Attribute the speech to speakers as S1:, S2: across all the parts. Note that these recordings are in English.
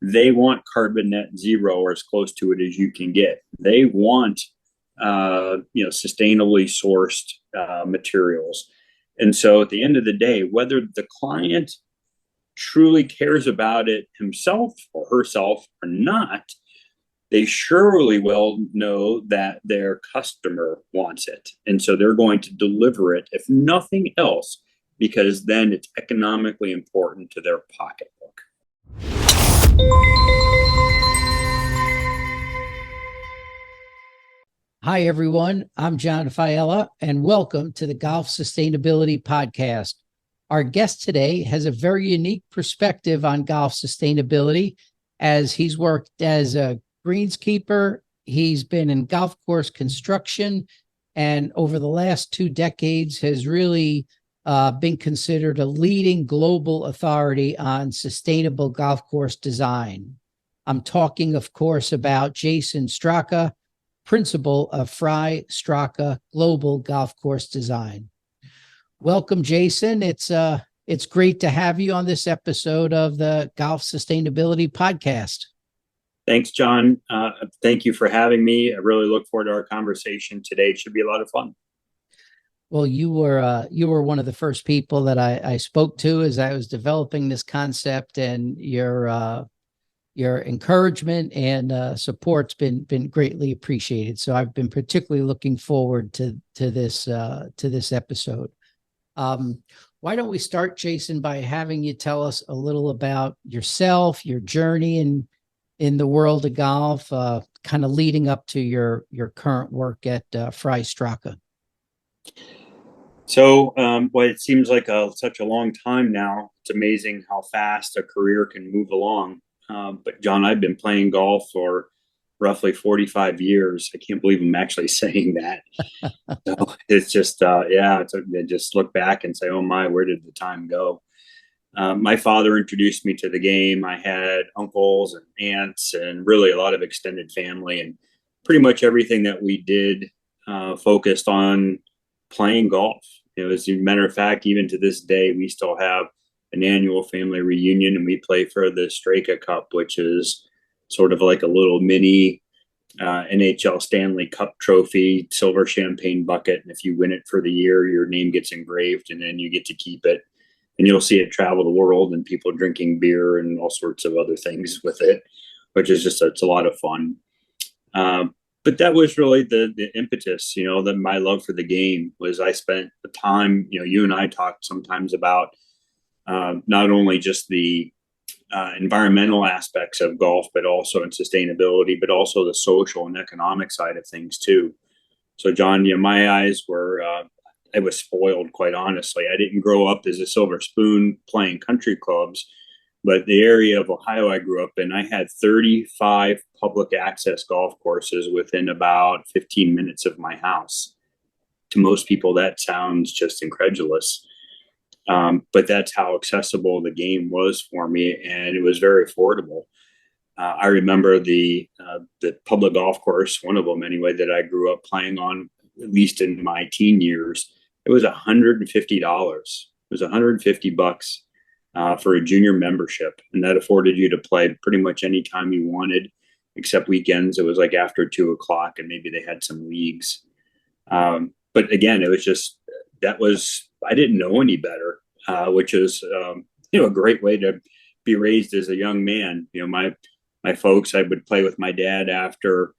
S1: they want carbon net zero or as close to it as you can get. They want sustainably sourced materials. And so at the end of the day, whether the client truly cares about it himself or herself or not, they surely will know that their customer wants it. And so they're going to deliver it, if nothing else, because then it's economically important to their pocketbook.
S2: Hi, everyone. I'm John Failla, and welcome to the Golf Sustainability Podcast. Our guest today has a very unique perspective on golf sustainability, as he's worked as a greenskeeper. He's been in golf course construction, and over the last 2 decades has really been considered a leading global authority on sustainable golf course design. I'm talking, of course, about Jason Straka, principal of Failla Straka Global Golf Course Design. Welcome, Jason. It's great to have you on this episode of the Golf Sustainability Podcast.
S1: Thanks, John. Thank you for having me. I really look forward to our conversation today. It should be a lot of fun.
S2: Well, you were one of the first people that I spoke to as I was developing this concept, and your encouragement and support's been greatly appreciated. So I've been particularly looking forward to this episode. Why don't we start, Jason, by having you tell us a little about yourself, your journey in the world of golf, kind of leading up to your current work at Failla Straka.
S1: So, it seems like such a long time now. It's amazing how fast a career can move along. But John, I've been playing golf for roughly 45 years. I can't believe I'm actually saying that. So it's just, I just look back and say, oh my, where did the time go? My father introduced me to the game. I had uncles and aunts and really a lot of extended family, and pretty much everything that we did focused on playing golf. As a matter of fact, even to this day, we still have an annual family reunion, and we play for the Straka Cup, which is sort of like a little mini NHL Stanley Cup trophy, silver champagne bucket. And if you win it for the year, your name gets engraved, and then you get to keep it. And you'll see it travel the world, and people drinking beer and all sorts of other things with it, which is it's a lot of fun. But that was really the impetus, that my love for the game was. I spent the time, you and I talked sometimes about not only just the environmental aspects of golf, but also in sustainability, but also the social and economic side of things too. So John, my eyes were, I was spoiled, quite honestly. I didn't grow up as a silver spoon playing country clubs, but the area of Ohio I grew up in, I had 35 public access golf courses within about 15 minutes of my house. To most people, that sounds just incredulous. But that's how accessible the game was for me, and it was very affordable. I remember the public golf course, one of them anyway, that I grew up playing on, at least in my teen years. It was $150. It was $150 for a junior membership, and that afforded you to play pretty much any time you wanted, except weekends. It was like after 2:00, and maybe they had some leagues. But again, it was just, I didn't know any better, which is, a great way to be raised as a young man. My folks, I would play with my dad after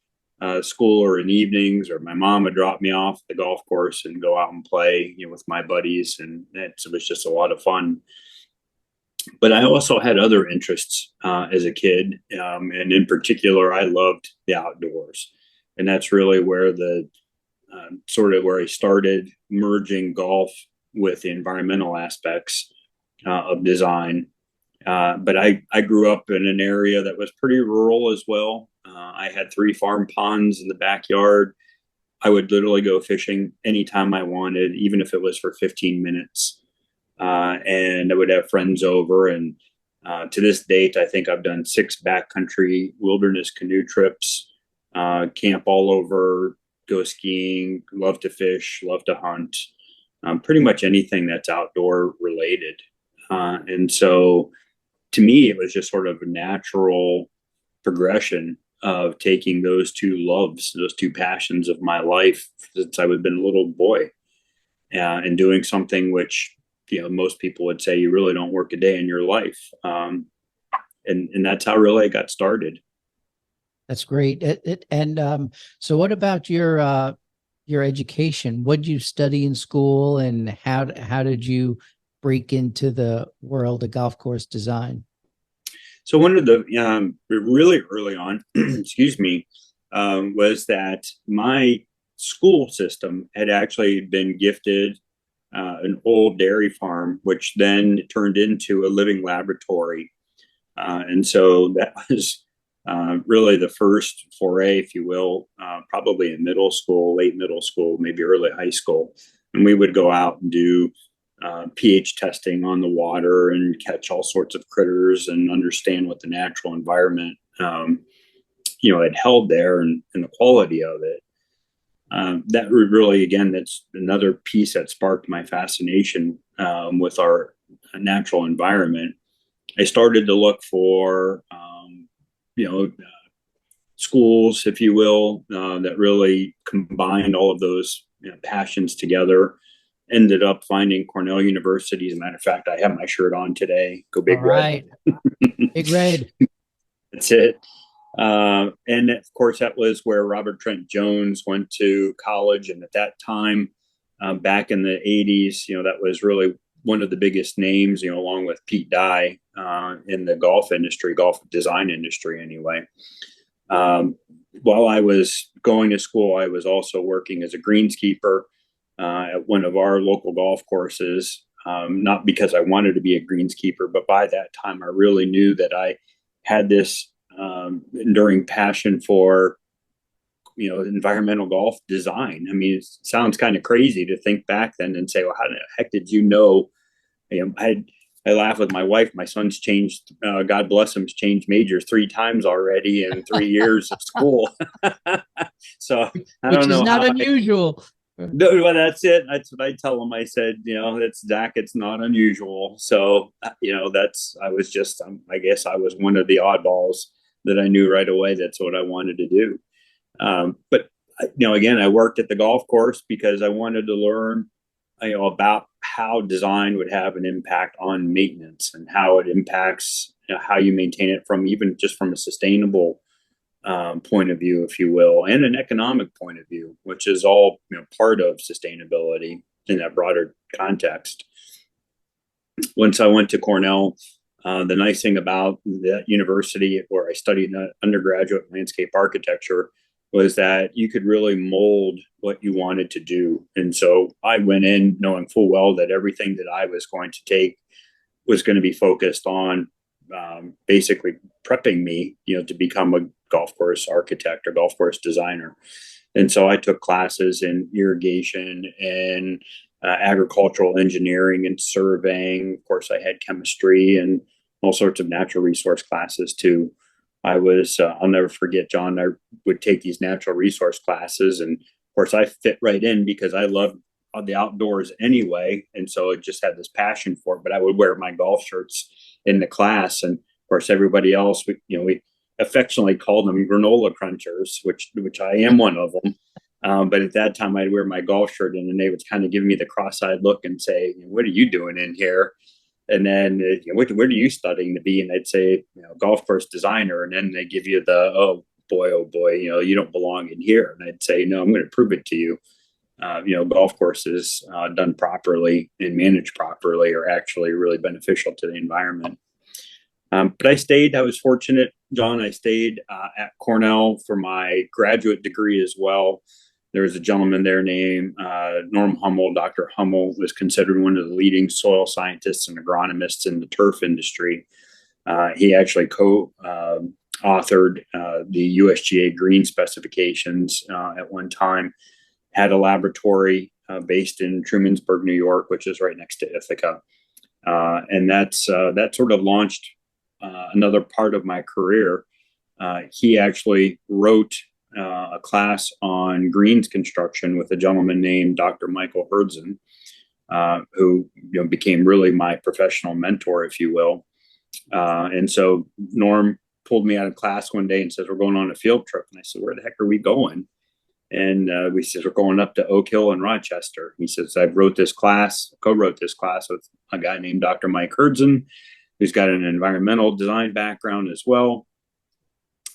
S1: school or in evenings, or my mom would drop me off at the golf course and go out and play, with my buddies. And it was just a lot of fun. But I also had other interests as a kid. And in particular, I loved the outdoors. And that's really where where I started merging golf with the environmental aspects of design. But I grew up in an area that was pretty rural as well. I had 3 farm ponds in the backyard. I would literally go fishing anytime I wanted, even if it was for 15 minutes. And I would have friends over. And to this date, I think I've done 6 backcountry wilderness canoe trips, camp all over, go skiing, love to fish, love to hunt, pretty much anything that's outdoor related. And so to me, it was just sort of a natural progression of taking those two loves, those two passions of my life since I was been a little boy, and doing something which, most people would say you really don't work a day in your life. And that's how really I got started.
S2: That's great. So what about your education? What did you study in school, and how did you break into the world of golf course design?
S1: So one of the really early on, excuse me, was that my school system had actually been gifted an old dairy farm, which then turned into a living laboratory. And so that was really the first foray, if you will, probably in middle school, late middle school, maybe early high school. And we would go out and do pH testing on the water and catch all sorts of critters and understand what the natural environment, had held there, and the quality of it. That really, again, that's another piece that sparked my fascination with our natural environment. I started to look for, schools, if you will, that really combined all of those passions together. Ended up finding Cornell University. As a matter of fact, I have my shirt on today. Go Big
S2: All
S1: Red.
S2: right. Big Red.
S1: That's it. And of course, that was where Robert Trent Jones went to college. And at that time, back in the 80s, that was really one of the biggest names, along with Pete Dye in the golf industry, golf design industry anyway. While I was going to school, I was also working as a greenskeeper at one of our local golf courses, not because I wanted to be a greenskeeper, but by that time I really knew that I had this enduring passion for, environmental golf design. I mean, it sounds kind of crazy to think back then and say, well, how the heck did you know? I laugh with my wife. My son's changed, God bless him, changed majors 3 times already in 3 years of school. So I
S2: Which
S1: don't
S2: is
S1: know
S2: not
S1: how
S2: unusual.
S1: No, well, that's it. That's what I tell them. I said, it's Zach. It's not unusual. So, I was just, I guess I was one of the oddballs that I knew right away. That's what I wanted to do. But, again, I worked at the golf course because I wanted to learn, about how design would have an impact on maintenance and how it impacts, how you maintain it from even just from a sustainable point of view, if you will, and an economic point of view, which is all part of sustainability in that broader context. Once I went to Cornell, the nice thing about that university where I studied undergraduate landscape architecture was that you could really mold what you wanted to do. And so I went in knowing full well that everything that I was going to take was going to be focused on basically prepping me, to become a golf course architect or golf course designer. And so I took classes in irrigation and agricultural engineering and surveying. Of course, I had chemistry and all sorts of natural resource classes too. I'll never forget, John, I would take these natural resource classes. And of course, I fit right in because I love the outdoors anyway. And so I just had this passion for it, but I would wear my golf shirts in the class. And of course, everybody else, we affectionately called them granola crunchers, which I am one of them. But at that time, I'd wear my golf shirt and they would kind of give me the cross-eyed look and say, what are you doing in here? And then, what are you studying to be? And I'd say, golf course designer. And then they give you the, oh boy, you don't belong in here. And I'd say, no, I'm going to prove it to you. Golf courses done properly and managed properly are actually really beneficial to the environment. But I was fortunate, John. I stayed at Cornell for my graduate degree as well. There was a gentleman there named Norm Hummel. Dr. Hummel was considered one of the leading soil scientists and agronomists in the turf industry. He actually co-authored the USGA green specifications at one time, had a laboratory based in Trumansburg, New York, which is right next to Ithaca. And that sort of launched another part of my career. He actually wrote a class on greens construction with a gentleman named Dr. Michael Herdzon, who became really my professional mentor, if you will. And so Norm pulled me out of class one day and says, "We're going on a field trip." And I said, "Where the heck are we going?" And we said, "We're going up to Oak Hill and Rochester." He says, "I co-wrote this class with a guy named Dr. Mike Herdzon, who's got an environmental design background as well.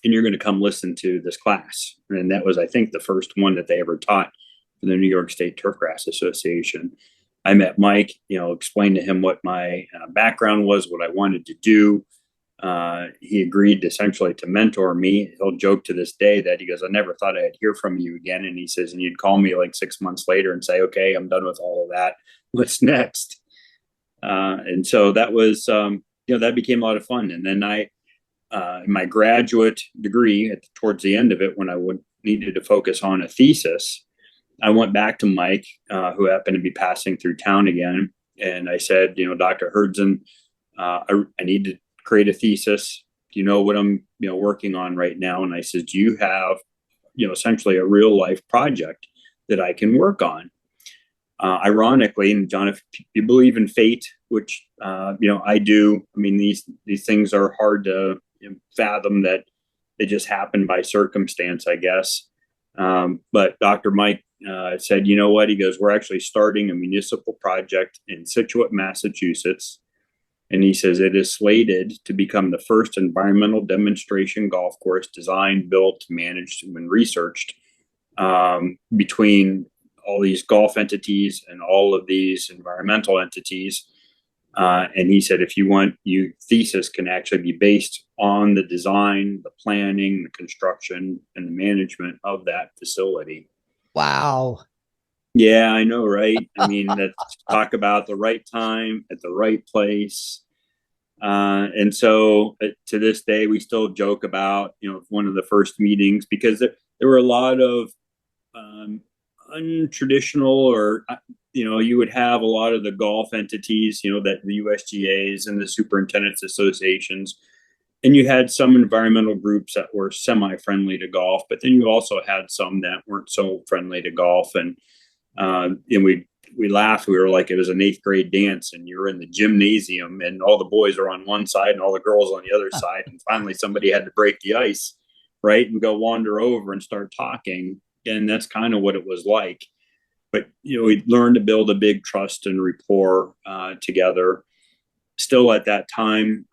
S1: And you're going to come listen to this class." And that was, I think, the first one that they ever taught for the New York State Turfgrass Association. I met Mike, explained to him what my background was, what I wanted to do. He agreed essentially to mentor me. He'll joke to this day that he goes, "I never thought I'd hear from you again." And he says, "And you'd call me like 6 months later and say, 'Okay, I'm done with all of that. What's next?'" And so that was, that became a lot of fun. And then my graduate degree, towards the end of it, when I needed to focus on a thesis, I went back to Mike, who happened to be passing through town again. And I said, "Dr. Herdzon, I need to create a thesis. Do you know what I'm, working on right now?" And I said, "Do you have, essentially a real life project that I can work on?" Ironically, and John, if you believe in fate, which, I do, I mean, these things are hard to fathom that they just happen by circumstance, I guess. But Dr. Mike said, "You know what?" He goes, "We're actually starting a municipal project in Scituate, Massachusetts." And he says, "It is slated to become the first environmental demonstration golf course designed, built, managed, and researched between all these golf entities and all of these environmental entities." And he said, "If you want, your thesis can actually be based on the design, the planning, the construction, and the management of that facility."
S2: Wow.
S1: Yeah, I know, right? I mean, let's talk about the right time at the right place. And so to this day, we still joke about, one of the first meetings, because there were a lot of untraditional, or, you would have a lot of the golf entities, that the USGAs and the Superintendents Associations, and you had some environmental groups that were semi-friendly to golf, but then you also had some that weren't so friendly to golf. And we laughed. We were like, it was an eighth grade dance, and you're in the gymnasium, and all the boys are on one side and all the girls on the other side. And finally, somebody had to break the ice, right, and go wander over and start talking. And that's kind of what it was like. But we learned to build a big trust and rapport together. Still at that time,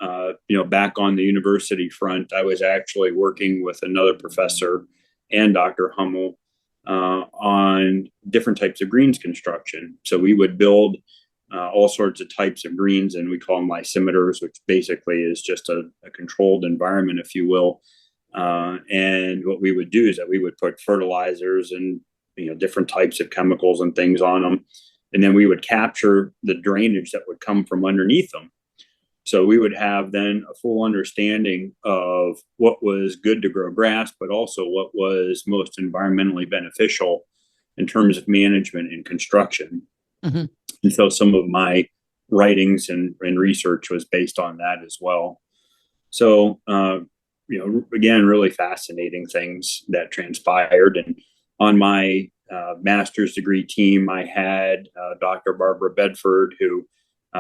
S1: back on the university front, I was actually working with another professor and Dr. Hummel on different types of greens construction. So we would build all sorts of types of greens, and we call them lysimeters, which basically is just a controlled environment, if you will. And what we would do is that we would put fertilizers and different types of chemicals and things on them, and then we would capture the drainage that would come from underneath them. So we would have then a full understanding of what was good to grow grass, but also what was most environmentally beneficial in terms of management and construction.
S2: Mm-hmm.
S1: And so some of my writings and research was based on that as well. So, again, really fascinating things that transpired. And on my master's degree team, I had Dr. Barbara Bedford, who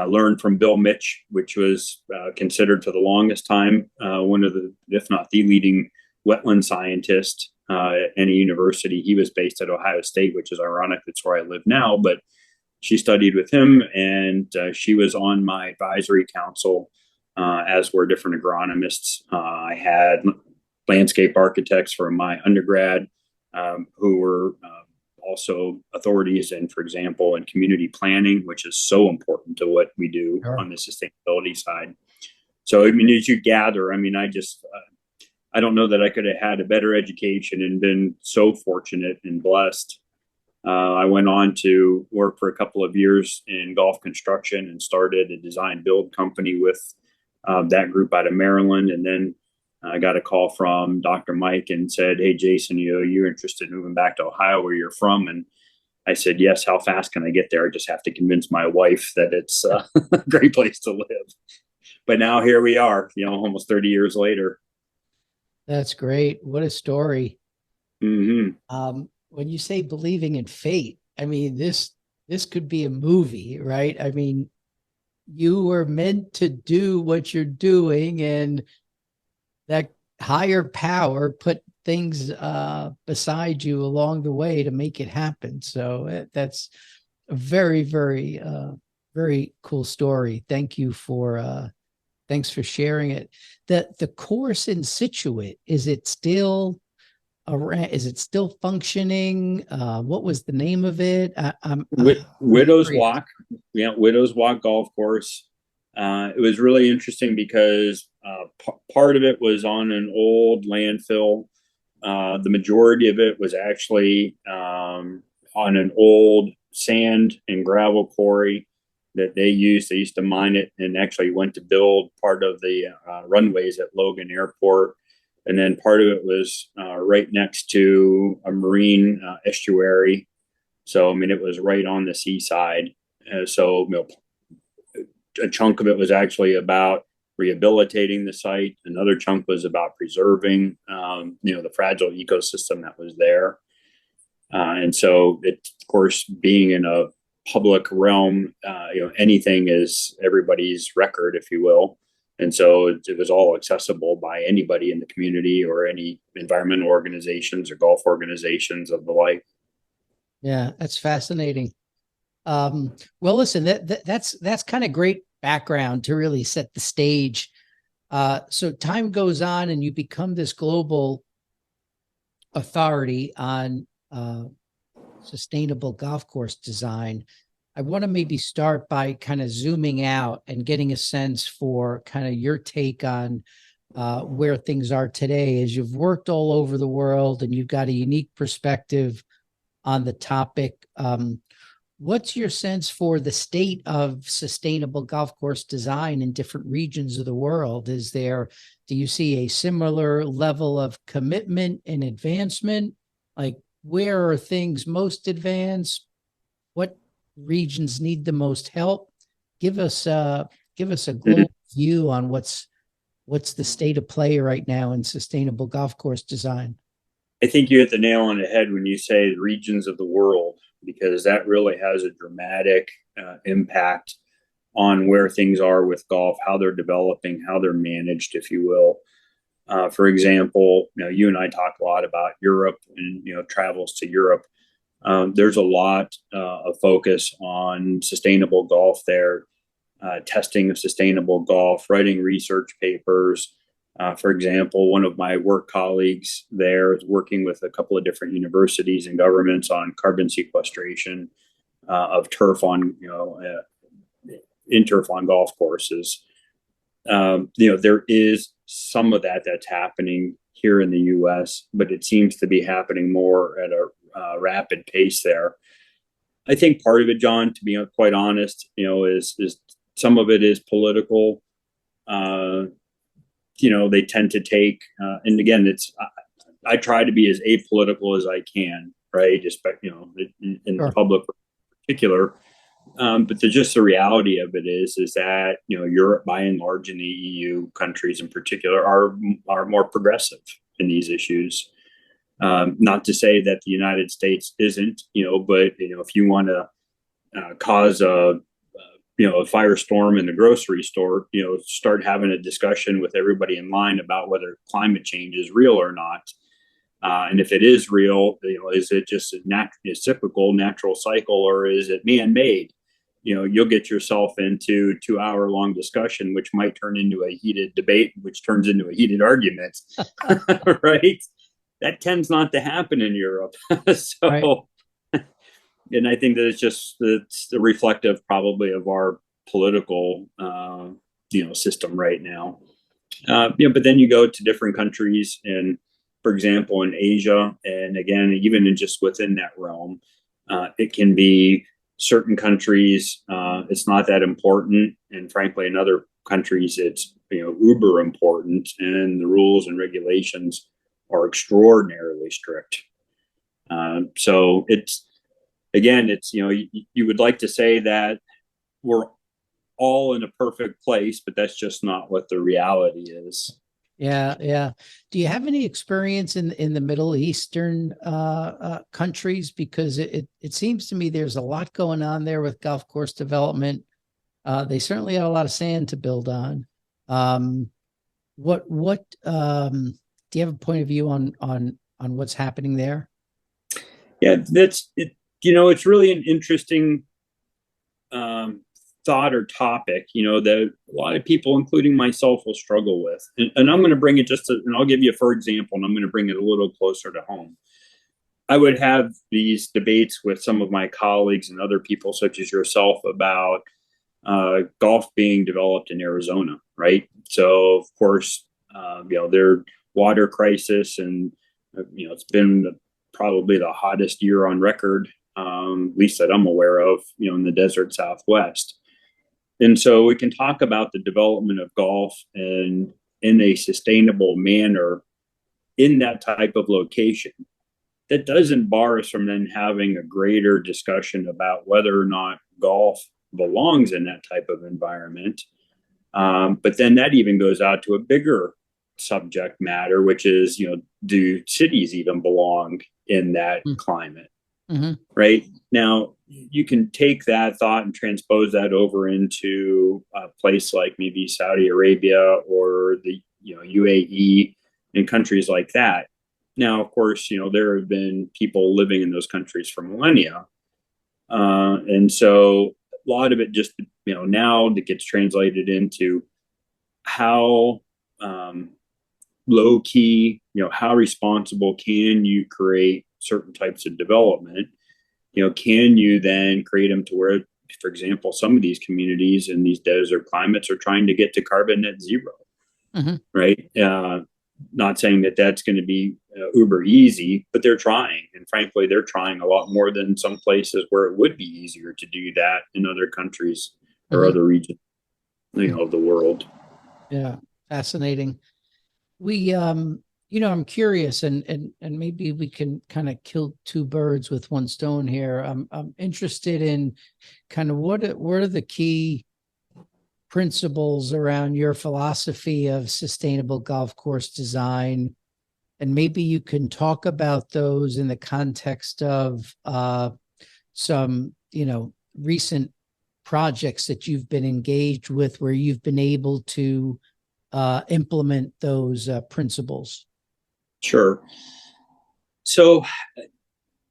S1: learned from Bill Mitch, which was considered for the longest time one of the, if not the leading wetland scientist at any university. He was based at Ohio State, which is ironic. That's where I live now. But she studied with him, and she was on my advisory council, as were different agronomists. I had landscape architects from my undergrad who were also authorities in, for example, in community planning, which is so important to what we do on the sustainability side. So, I mean, as you gather, I mean, I don't know that I could have had a better education and been so fortunate and blessed. I went on to work for a couple of years in golf construction and started a design build company with that group out of Maryland. And then I got a call from Dr. Mike and said, "Hey, Jason, you're interested in moving back to Ohio, where you're from?" And I said, "Yes. How fast can I get there? I just have to convince my wife that it's a great place to live." But now here we are, almost 30 years later.
S2: That's great. What a story.
S1: Mm-hmm.
S2: When you say believing in fate, I mean, this could be a movie, right? I mean, you were meant to do what you're doing, and that higher power put things beside you along the way to make it happen. So that's a very, very, very cool story. Thanks for sharing it. The course in Situate, is it still around? Is it still functioning? What was the name of it? I'm
S1: Widow's
S2: curious.
S1: Walk, yeah, Widow's Walk Golf Course. It was really interesting because part of it was on an old landfill. The majority of it was actually on an old sand and gravel quarry that they used. They used to mine it and actually went to build part of the runways at Logan Airport. And then part of it was right next to a marine estuary. So, I mean, it was right on the seaside. So, a chunk of it was actually about rehabilitating the site. Another chunk was about preserving, the fragile ecosystem that was there. And so, it, of course, being in a public realm, anything is everybody's record, if you will. And so it was all accessible by anybody in the community or any environmental organizations or golf organizations of the like.
S2: Yeah, that's fascinating. Well, listen, that's kind of great background to really set the stage. So time goes on, and you become this global authority on sustainable golf course design. I want to maybe start by kind of zooming out and getting a sense for kind of your take on where things are today, as you've worked all over the world and you've got a unique perspective on the topic. What's your sense for the state of sustainable golf course design in different regions of the world? Do you see a similar level of commitment and advancement? Like, where are things most advanced? What regions need the most help? Give us a global view on what's the state of play right now in sustainable golf course design.
S1: I think you hit the nail on the head when you say regions of the world, because that really has a dramatic impact on where things are with golf, how they're developing, how they're managed, if you will. For example, you and I talk a lot about Europe and travels to Europe. There's a lot of focus on sustainable golf there, testing of sustainable golf, writing research papers. For example, one of my work colleagues there is working with a couple of different universities and governments on carbon sequestration of turf on, in turf on golf courses. There is some of that that's happening here in the U.S., but it seems to be happening more at a rapid pace there. I think part of it, John, to be quite honest, is some of it is political. They tend to take, and again, I try to be as apolitical as I can, right? Just, in
S2: Sure.
S1: public in particular. But the reality of it is that, Europe by and large and the EU countries in particular are more progressive in these issues. Not to say that the United States isn't, but, if you want to cause a firestorm in the grocery store, start having a discussion with everybody in line about whether climate change is real or not. And if it is real, is it just a cyclical natural cycle, or is it man-made? You'll get yourself into 2 hour long discussion, which might turn into a heated debate, which turns into a heated argument, right? That tends not to happen in Europe. So,
S2: Right.
S1: and I think that it's the reflective probably of our political, system right now. But then you go to different countries, and for example, in Asia, and again, even in just within that realm, it can be certain countries, it's not that important, and frankly, in other countries, it's uber important, and the rules and regulations are extraordinarily strict. So it's again, it's you would like to say that we're all in a perfect place, but that's just not what the reality is.
S2: Yeah, yeah. Do you have any experience in the Middle Eastern countries? Because it seems to me there's a lot going on there with golf course development. They certainly have a lot of sand to build on. Um, what do you have a point of view on what's happening there?
S1: Yeah, that's it. It's really an interesting um, thought or topic, that a lot of people, including myself, will struggle with. And I'm going to bring it and I'll give you for example, and I'm going to bring it a little closer to home. I would have these debates with some of my colleagues and other people, such as yourself, about golf being developed in Arizona, right? So, of course, their water crisis, and it's been probably the hottest year on record, at least that I'm aware of, in the desert Southwest. And so we can talk about the development of golf and in a sustainable manner in that type of location. That doesn't bar us from then having a greater discussion about whether or not golf belongs in that type of environment. But then that even goes out to a bigger subject matter, which is, do cities even belong in that climate?
S2: Mm-hmm.
S1: Right now, you can take that thought and transpose that over into a place like maybe Saudi Arabia or the UAE and countries like that. Now, of course, there have been people living in those countries for millennia, and so a lot of it just now that gets translated into how low key, how responsible can you create certain types of development? Can you then create them to where, for example, some of these communities in these desert climates are trying to get to carbon net zero, right? Not saying that that's going to be uber easy, but they're trying. And frankly, they're trying a lot more than some places where it would be easier to do that in other countries or other regions, of the world.
S2: Yeah, fascinating. We I'm curious, and maybe we can kind of kill two birds with one stone here. I'm interested in kind of what are the key principles around your philosophy of sustainable golf course design, and maybe you can talk about those in the context of some recent projects that you've been engaged with where you've been able to implement those principles.
S1: Sure. So,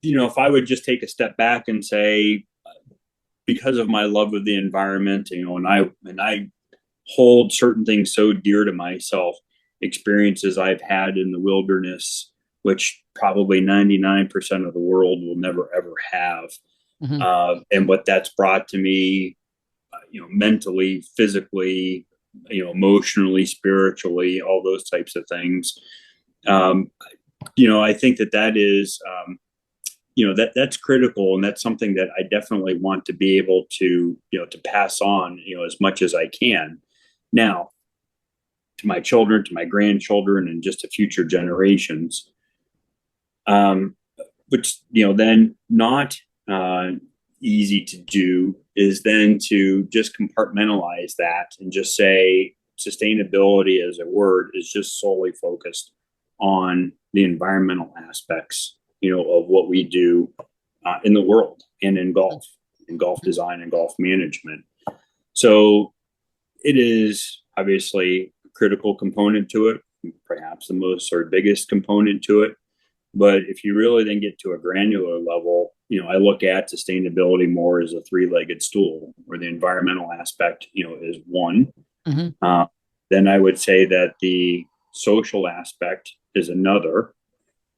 S1: if I would just take a step back and say, because of my love of the environment, and I hold certain things so dear to myself, experiences I've had in the wilderness, which probably 99% of the world will never ever have, and what that's brought to me, mentally, physically, emotionally, spiritually, all those types of things. I think that is, that's critical, and that's something that I definitely want to be able to, to pass on, as much as I can. Now, to my children, to my grandchildren, and just to future generations. Which, then not easy to do is then to just compartmentalize that and just say sustainability as a word is just solely focused on the environmental aspects, of what we do in the world and in golf design and golf management. So it is obviously a critical component to it, perhaps the most or biggest component to it. But if you really then get to a granular level, I look at sustainability more as a three-legged stool, where the environmental aspect, is one. Then I would say that the social aspect is another,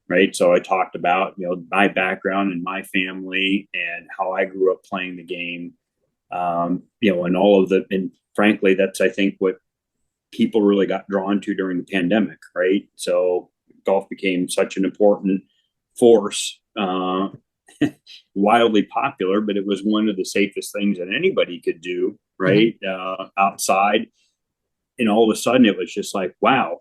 S1: right? So I talked about, my background and my family and how I grew up playing the game, and all of and frankly, that's, I think, what people really got drawn to during the pandemic, right? So golf became such an important force, wildly popular, but it was one of the safest things that anybody could do, right? Outside. And all of a sudden it was just like, wow,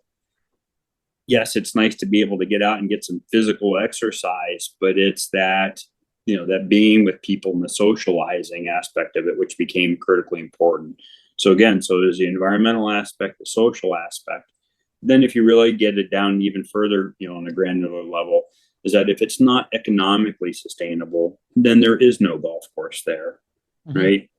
S1: yes, it's nice to be able to get out and get some physical exercise, but it's that, that being with people and the socializing aspect of it, which became critically important. So again, so there's the environmental aspect, the social aspect. Then if you really get it down even further, on a granular level, is that if it's not economically sustainable, then there is no golf course there, right?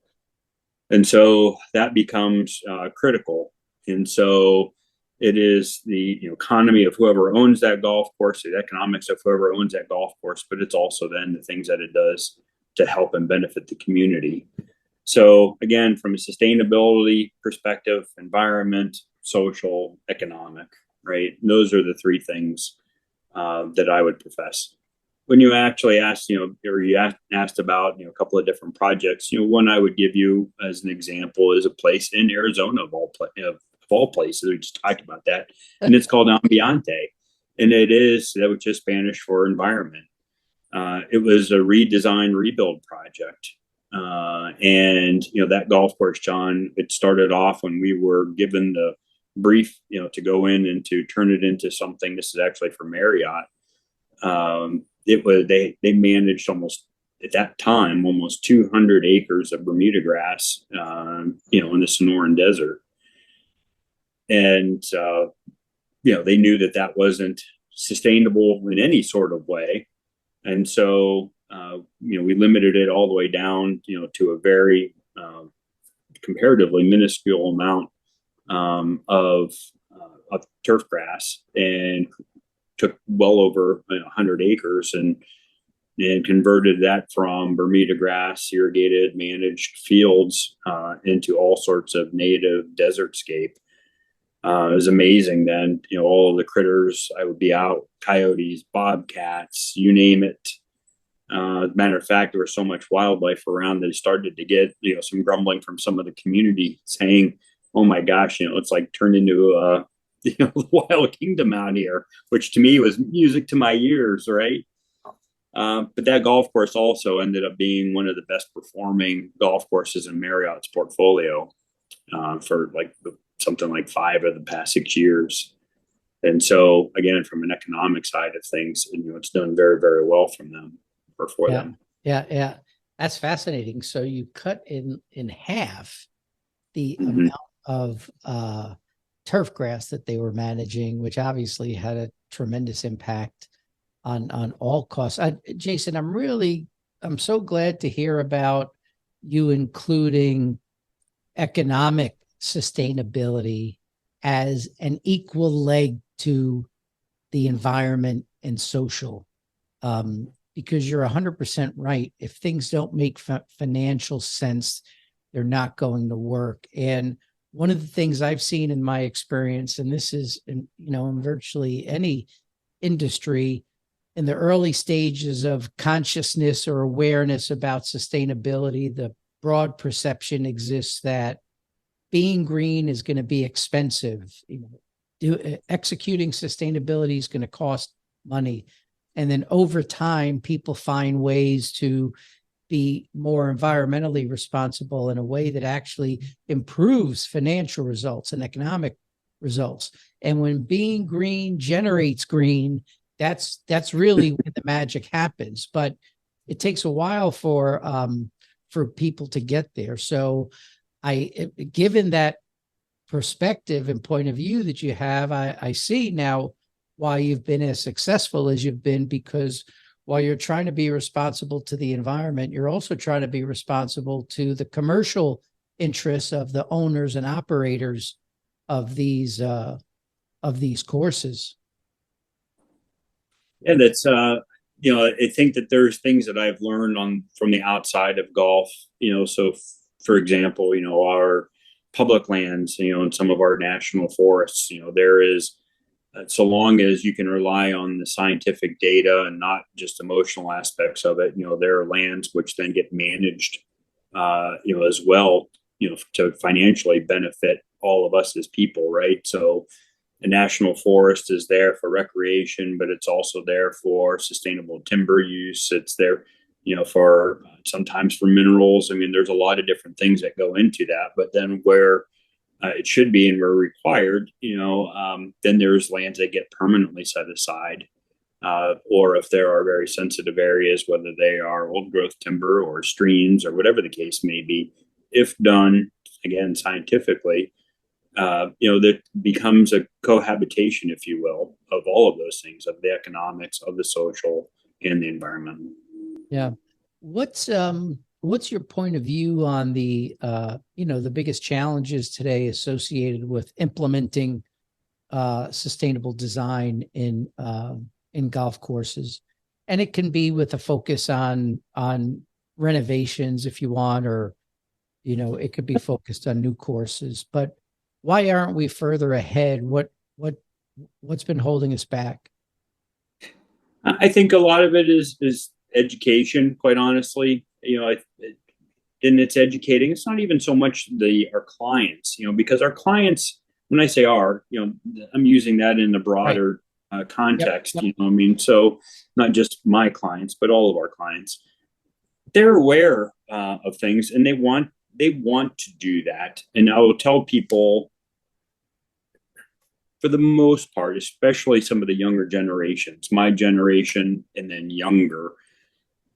S1: And so that becomes critical. And so it is the economy of whoever owns that golf course, the economics of whoever owns that golf course, but it's also then the things that it does to help and benefit the community. So again, from a sustainability perspective, environment, social, economic, right? Those are the three things that I would profess. When you actually asked, or you asked about, a couple of different projects, one I would give you as an example is a place in Arizona of all places. We just talked about that, and it's called Ambiente, and that was just Spanish for environment. It was a redesign rebuild project. And that golf course, John, it started off when we were given the brief, to go in and to turn it into something. This is actually for Marriott. It was they managed at that time almost 200 acres of Bermuda grass, in the Sonoran Desert, and they knew that wasn't sustainable in any sort of way, and so we limited it all the way down, to a very comparatively minuscule amount of turf grass, and took well over 100 acres and converted that from Bermuda grass, irrigated, managed fields into all sorts of native desert scape. It was amazing then, all of the critters, I would be out, coyotes, bobcats, you name it. Matter of fact, there was so much wildlife around that I started to get, some grumbling from some of the community saying, oh my gosh, it's like turned into the wild kingdom out here, which to me was music to my ears, right? But that golf course also ended up being one of the best performing golf courses in Marriott's portfolio for something like 5 of the past 6 years. And so, again, from an economic side of things, it's done very, very well from them or for
S2: Yeah,
S1: them.
S2: yeah. That's fascinating. So you cut in half the
S1: Mm-hmm.
S2: amount of turf grass that they were managing, which obviously had a tremendous impact on all costs. Jason, I'm so glad to hear about you including economic sustainability as an equal leg to the environment and social. Because you're 100% right. If things don't make financial sense, they're not going to work. And one of the things I've seen in my experience, and this is in virtually any industry, in the early stages of consciousness or awareness about sustainability, the broad perception exists that being green is going to be expensive. Executing sustainability is going to cost money. And then over time, people find ways to be more environmentally responsible in a way that actually improves financial results and economic results. And when being green generates green, that's really when the magic happens. But it takes a while for people to get there. So given that perspective and point of view that you have, I see now why you've been as successful as you've been, because while you're trying to be responsible to the environment, you're also trying to be responsible to the commercial interests of the owners and operators of these courses.
S1: Yeah, that's I think that there's things that I've learned from the outside of golf. So for example, our public lands, and some of our national forests, there is, so long as you can rely on the scientific data and not just emotional aspects of it, there are lands which then get managed, as well, to financially benefit all of us as people, right? So the national forest is there for recreation, but it's also there for sustainable timber use. It's there, for sometimes for minerals. I mean, there's a lot of different things that go into that. But then where it should be and we're required, then there's lands that get permanently set aside. Or if there are very sensitive areas, whether they are old growth timber or streams or whatever the case may be, if done, again, scientifically, that becomes a cohabitation, if you will, of all of those things, of the economics, of the social, and the environmental.
S2: Yeah. What's what's your point of view on the biggest challenges today associated with implementing sustainable design in golf courses? And it can be with a focus on renovations if you want, or it could be focused on new courses. But why aren't we further ahead? What's been holding us back?
S1: I think a lot of it is education, quite honestly. And it's educating. It's not even so much our clients, because our clients, when I say I'm using that in the
S2: Right.
S1: broader
S2: Yep.
S1: context.
S2: Yep.
S1: So not just my clients, but all of our clients. They're aware of things, and they want to do that. And I will tell people, for the most part, especially some of the younger generations, my generation and then younger,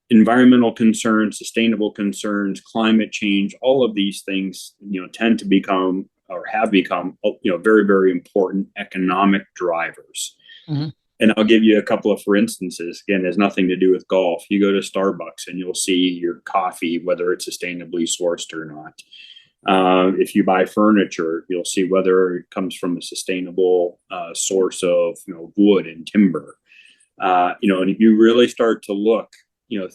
S1: environmental concerns, sustainable concerns, climate change, all of these things, tend to become or have become, very, very important economic drivers.
S2: Mhm.
S1: And I'll give you a couple of for instances. Again, it has nothing to do with golf. You go to Starbucks and you'll see your coffee, whether it's sustainably sourced or not. If you buy furniture, you'll see whether it comes from a sustainable source of wood and timber. And if you really start to look,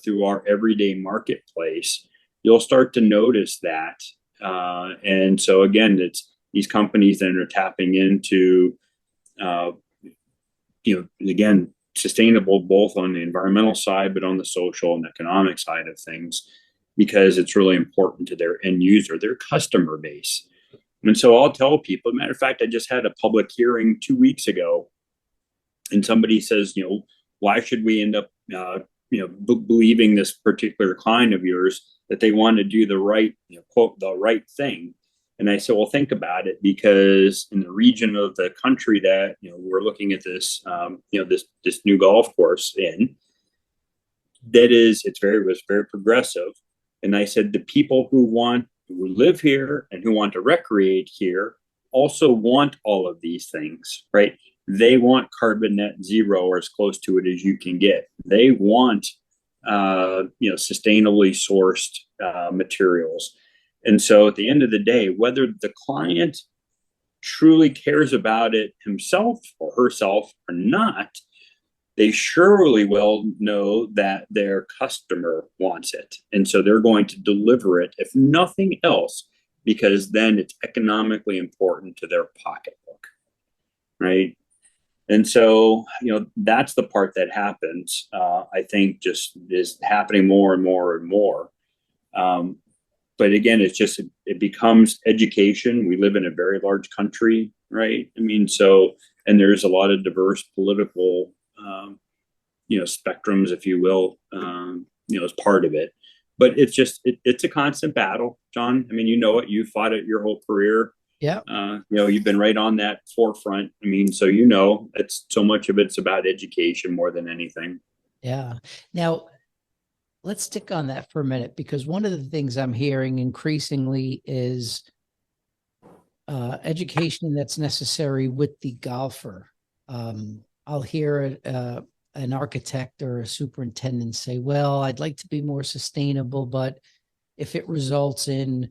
S1: through our everyday marketplace, you'll start to notice that. And so again, it's these companies that are tapping into, again, sustainable both on the environmental side, but on the social and economic side of things, because it's really important to their end user, their customer base. And so I'll tell people, matter of fact, I just had a public hearing 2 weeks ago, and somebody says, why should we end up, believing this particular client of yours that they want to do the right, quote, the right thing? And I said, well, think about it, because in the region of the country that we're looking at this, this new golf course in, was very progressive. And I said, the people who live here and who want to recreate here also want all of these things, right? They want carbon net zero, or as close to it as you can get. They want, sustainably sourced materials. And so at the end of the day, whether the client truly cares about it himself or herself or not, they surely well know that their customer wants it. And so they're going to deliver it, if nothing else, because then it's economically important to their pocketbook, right? And so, that's the part that happens. I think just is happening more and more and more. But again, it becomes education. We live in a very large country, right? And there's a lot of diverse political, spectrums, if you will, as part of it. But it's a constant battle, John. It. You fought it your whole career.
S2: Yeah.
S1: You've been right on that forefront. So it's so much of it's about education more than anything.
S2: Yeah. Now, let's stick on that for a minute, because one of the things I'm hearing increasingly is education that's necessary with the golfer. I'll hear an architect or a superintendent say, well, I'd like to be more sustainable, but if it results in,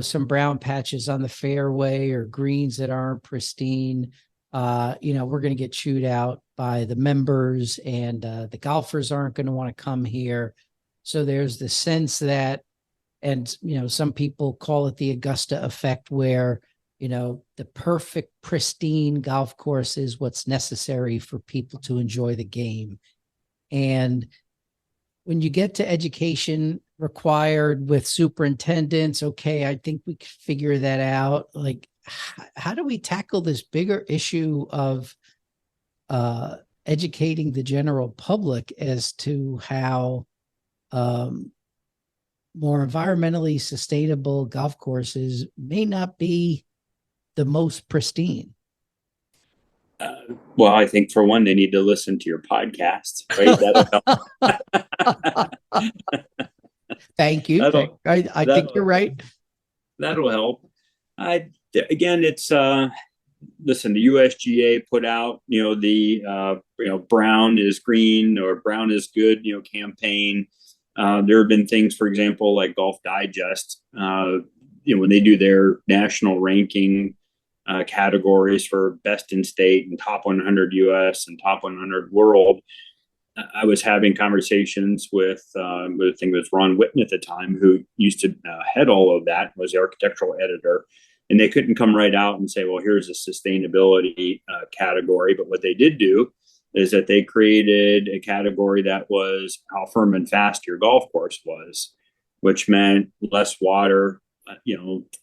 S2: some brown patches on the fairway or greens that aren't pristine, we're going to get chewed out by the members, and the golfers aren't going to want to come here. So there's the sense that, and, some people call it the Augusta effect, where, the perfect, pristine golf course is what's necessary for people to enjoy the game. And when you get to education required with superintendents, okay, I think we can figure that out. Like, how do we tackle this bigger issue of educating the general public as to how more environmentally sustainable golf courses may not be the most pristine?
S1: Well, I think for one, they need to listen to your podcast, right? That'll help.
S2: Thank you. I think you're right.
S1: That'll help. Again, it's listen, the USGA put out, the brown is green or brown is good, campaign. There have been things, for example, like Golf Digest, when they do their national ranking categories for best in state and top 100 US and top 100 world. I was having conversations with I think it was Ron Whitten at the time, who used to head all of that, was the architectural editor. And they couldn't come right out and say, well, here's a sustainability category. But what they did do is that they created a category that was how firm and fast your golf course was, which meant less water,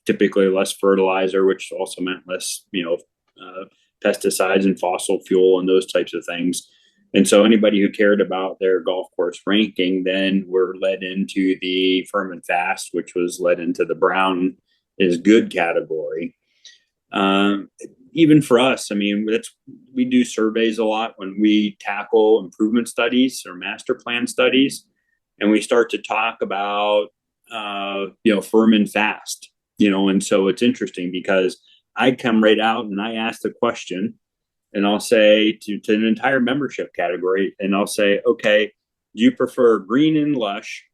S1: typically less fertilizer, which also meant less, pesticides and fossil fuel and those types of things. And so anybody who cared about their golf course ranking then were led into the firm and fast, which was led into the brown is good category. Even for us, I mean, we do surveys a lot when we tackle improvement studies or master plan studies, and we start to talk about, firm and fast, and so it's interesting because I come right out and I ask the question, and I'll say to an entire membership category, and I'll say, okay, do you prefer green and lush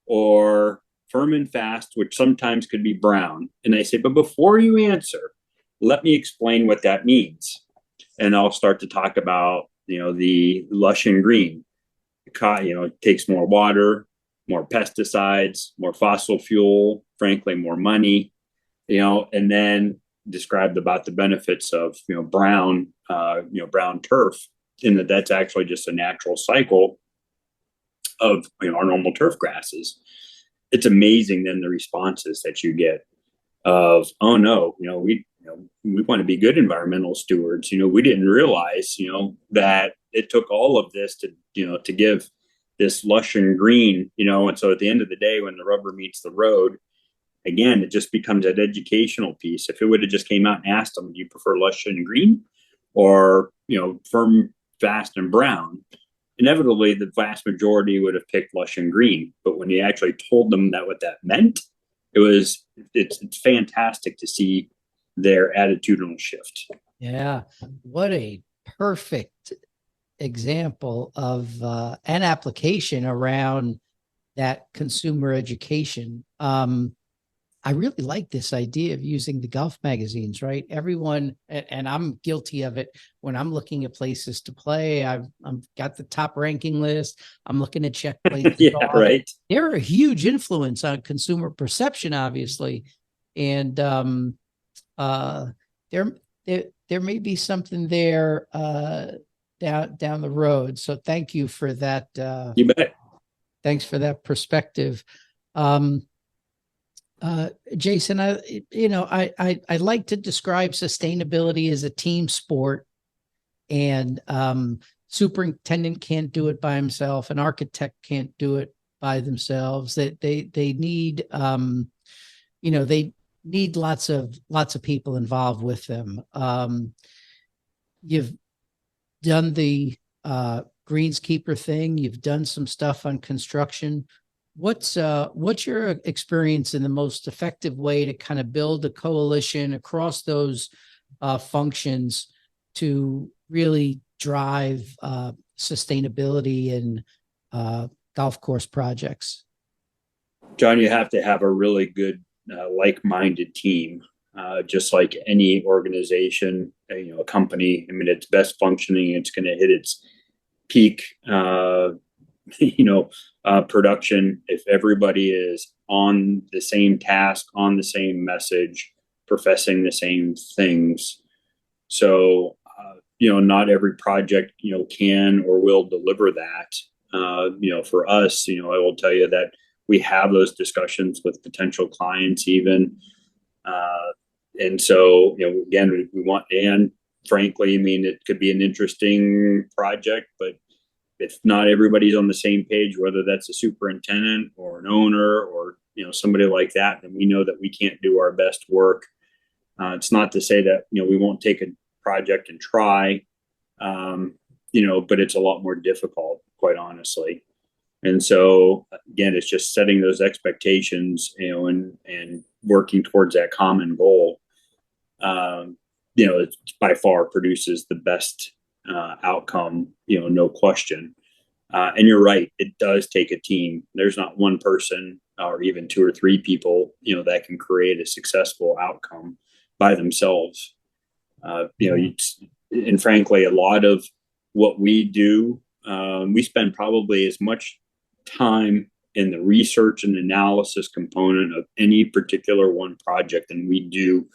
S1: or firm and fast, which sometimes could be brown? And I say, but before you answer, let me explain what that means. And I'll start to talk about, the lush and green. It takes more water, more pesticides, more fossil fuel, frankly, more money, and then described about the benefits of brown turf, in that's actually just a natural cycle of our normal turf grasses. It's amazing then the responses that you get of, oh no, we want to be good environmental stewards. We didn't realize that it took all of this to give this lush and green, and so at the end of the day, when the rubber meets the road, again, it just becomes an educational piece. If it would have just came out and asked them, do you prefer lush and green or, firm, fast, and brown? Inevitably, the vast majority would have picked lush and green. But when you actually told them what that meant, it's fantastic to see their attitudinal shift.
S2: Yeah. What a perfect example of an application around that consumer education. I really like this idea of using the golf magazines, right? Everyone, and I'm guilty of it when I'm looking at places to play. I've got the top ranking list. I'm looking to check places.
S1: Yeah, off. Right.
S2: They're a huge influence on consumer perception, obviously. And there may be something there down the road. So thank you for that.
S1: You bet.
S2: Thanks for that perspective. Jason, I like to describe sustainability as a team sport, and superintendent can't do it by himself. An architect can't do it by themselves. That they need, they need lots of people involved with them. You've done the greenskeeper thing. You've done some stuff on construction. What's your experience in the most effective way to kind of build a coalition across those functions to really drive sustainability in golf course projects?
S1: John, you have to have a really good like-minded team, just like any organization, a company. I mean, it's best functioning, it's going to hit its peak production if everybody is on the same task, on the same message, professing the same things. So not every project can or will deliver that. For us, I will tell you that we have those discussions with potential clients even, and so again, we want, and frankly, I mean, it could be an interesting project, but if not everybody's on the same page, whether that's a superintendent or an owner or somebody like that, then we know that we can't do our best work. It's not to say that we won't take a project and try, but it's a lot more difficult, quite honestly. And so again, it's just setting those expectations, and working towards that common goal. It by far produces the best outcome, no question. And you're right, it does take a team. There's not one person or even two or three people, that can create a successful outcome by themselves. And frankly, a lot of what we do, we spend probably as much time in the research and analysis component of any particular one project than we do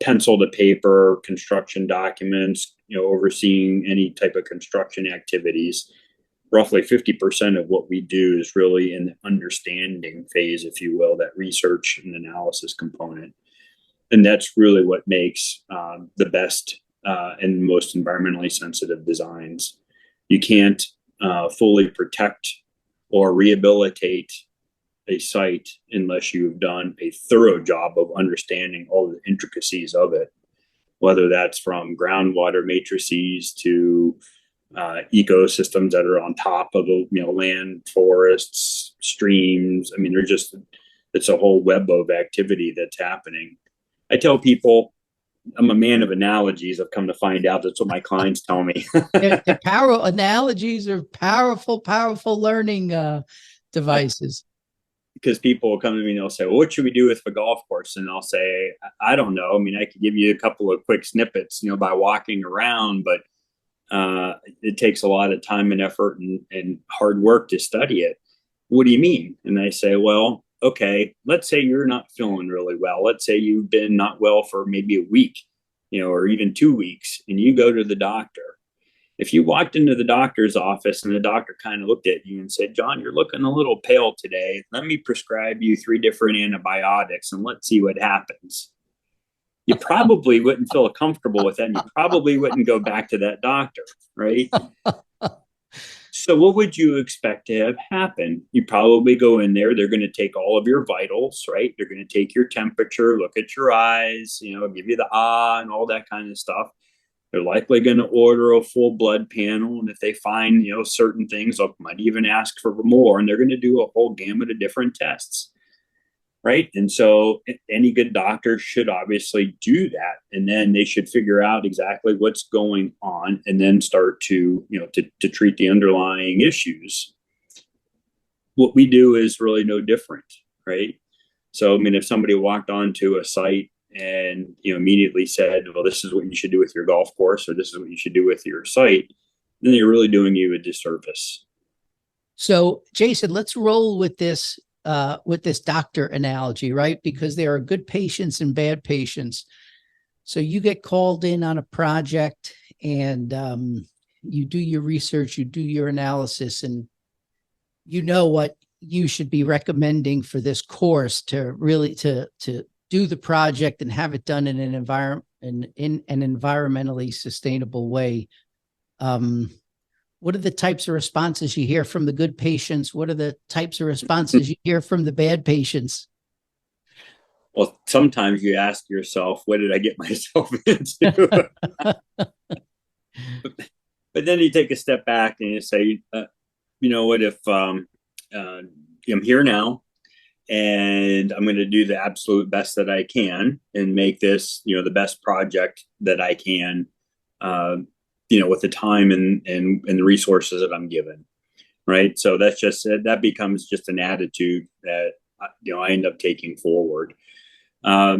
S1: pencil to paper construction documents, overseeing any type of construction activities. Roughly 50% of what we do is really in the understanding phase, if you will, that research and analysis component. And that's really what makes the best and most environmentally sensitive designs. You can't fully protect or rehabilitate a site unless you've done a thorough job of understanding all the intricacies of it, whether that's from groundwater matrices to ecosystems that are on top of the land, forests, streams. I mean, it's a whole web of activity that's happening. I tell people I'm a man of analogies. I've come to find out that's what my clients tell me.
S2: The power analogies are powerful learning devices.
S1: Because people will come to me and they'll say, well, what should we do with the golf course? And I'll say, I don't know. I mean, I could give you a couple of quick snippets, by walking around, but it takes a lot of time and effort and hard work to study it. What do you mean? And I say, well, okay, let's say you're not feeling really well. Let's say you've been not well for maybe a week, or even 2 weeks, and you go to the doctor. If you walked into the doctor's office and the doctor kind of looked at you and said, John, you're looking a little pale today. Let me prescribe you 3 different antibiotics and let's see what happens. You probably wouldn't feel comfortable with that. And you probably wouldn't go back to that doctor, right? So what would you expect to have happen? You probably go in there. They're going to take all of your vitals, right? They're going to take your temperature, look at your eyes, give you the and all that kind of stuff. They're likely going to order a full blood panel. And if they find, certain things, they might even ask for more. And they're going to do a whole gamut of different tests. Right. And so any good doctor should obviously do that. And then they should figure out exactly what's going on and then start to treat the underlying issues. What we do is really no different. Right. So, I mean, if somebody walked onto a site and immediately said, well, this is what you should do with your golf course, or this is what you should do with your site, then they're really doing you a disservice.
S2: So, Jason, let's roll with this doctor analogy, right? Because there are good patients and bad patients. So you get called in on a project and you do your research, you do your analysis, and you know what you should be recommending for this course to really to do the project and have it done in an environmentally sustainable way. What are the types of responses you hear from the good patients? What are the types of responses you hear from the bad patients?
S1: Well, sometimes you ask yourself, what did I get myself into? But then you take a step back and you say, what if I'm here now and I'm going to do the absolute best that I can and make this, the best project that I can, with the time and the resources that I'm given. Right. So that becomes just an attitude that, I end up taking forward.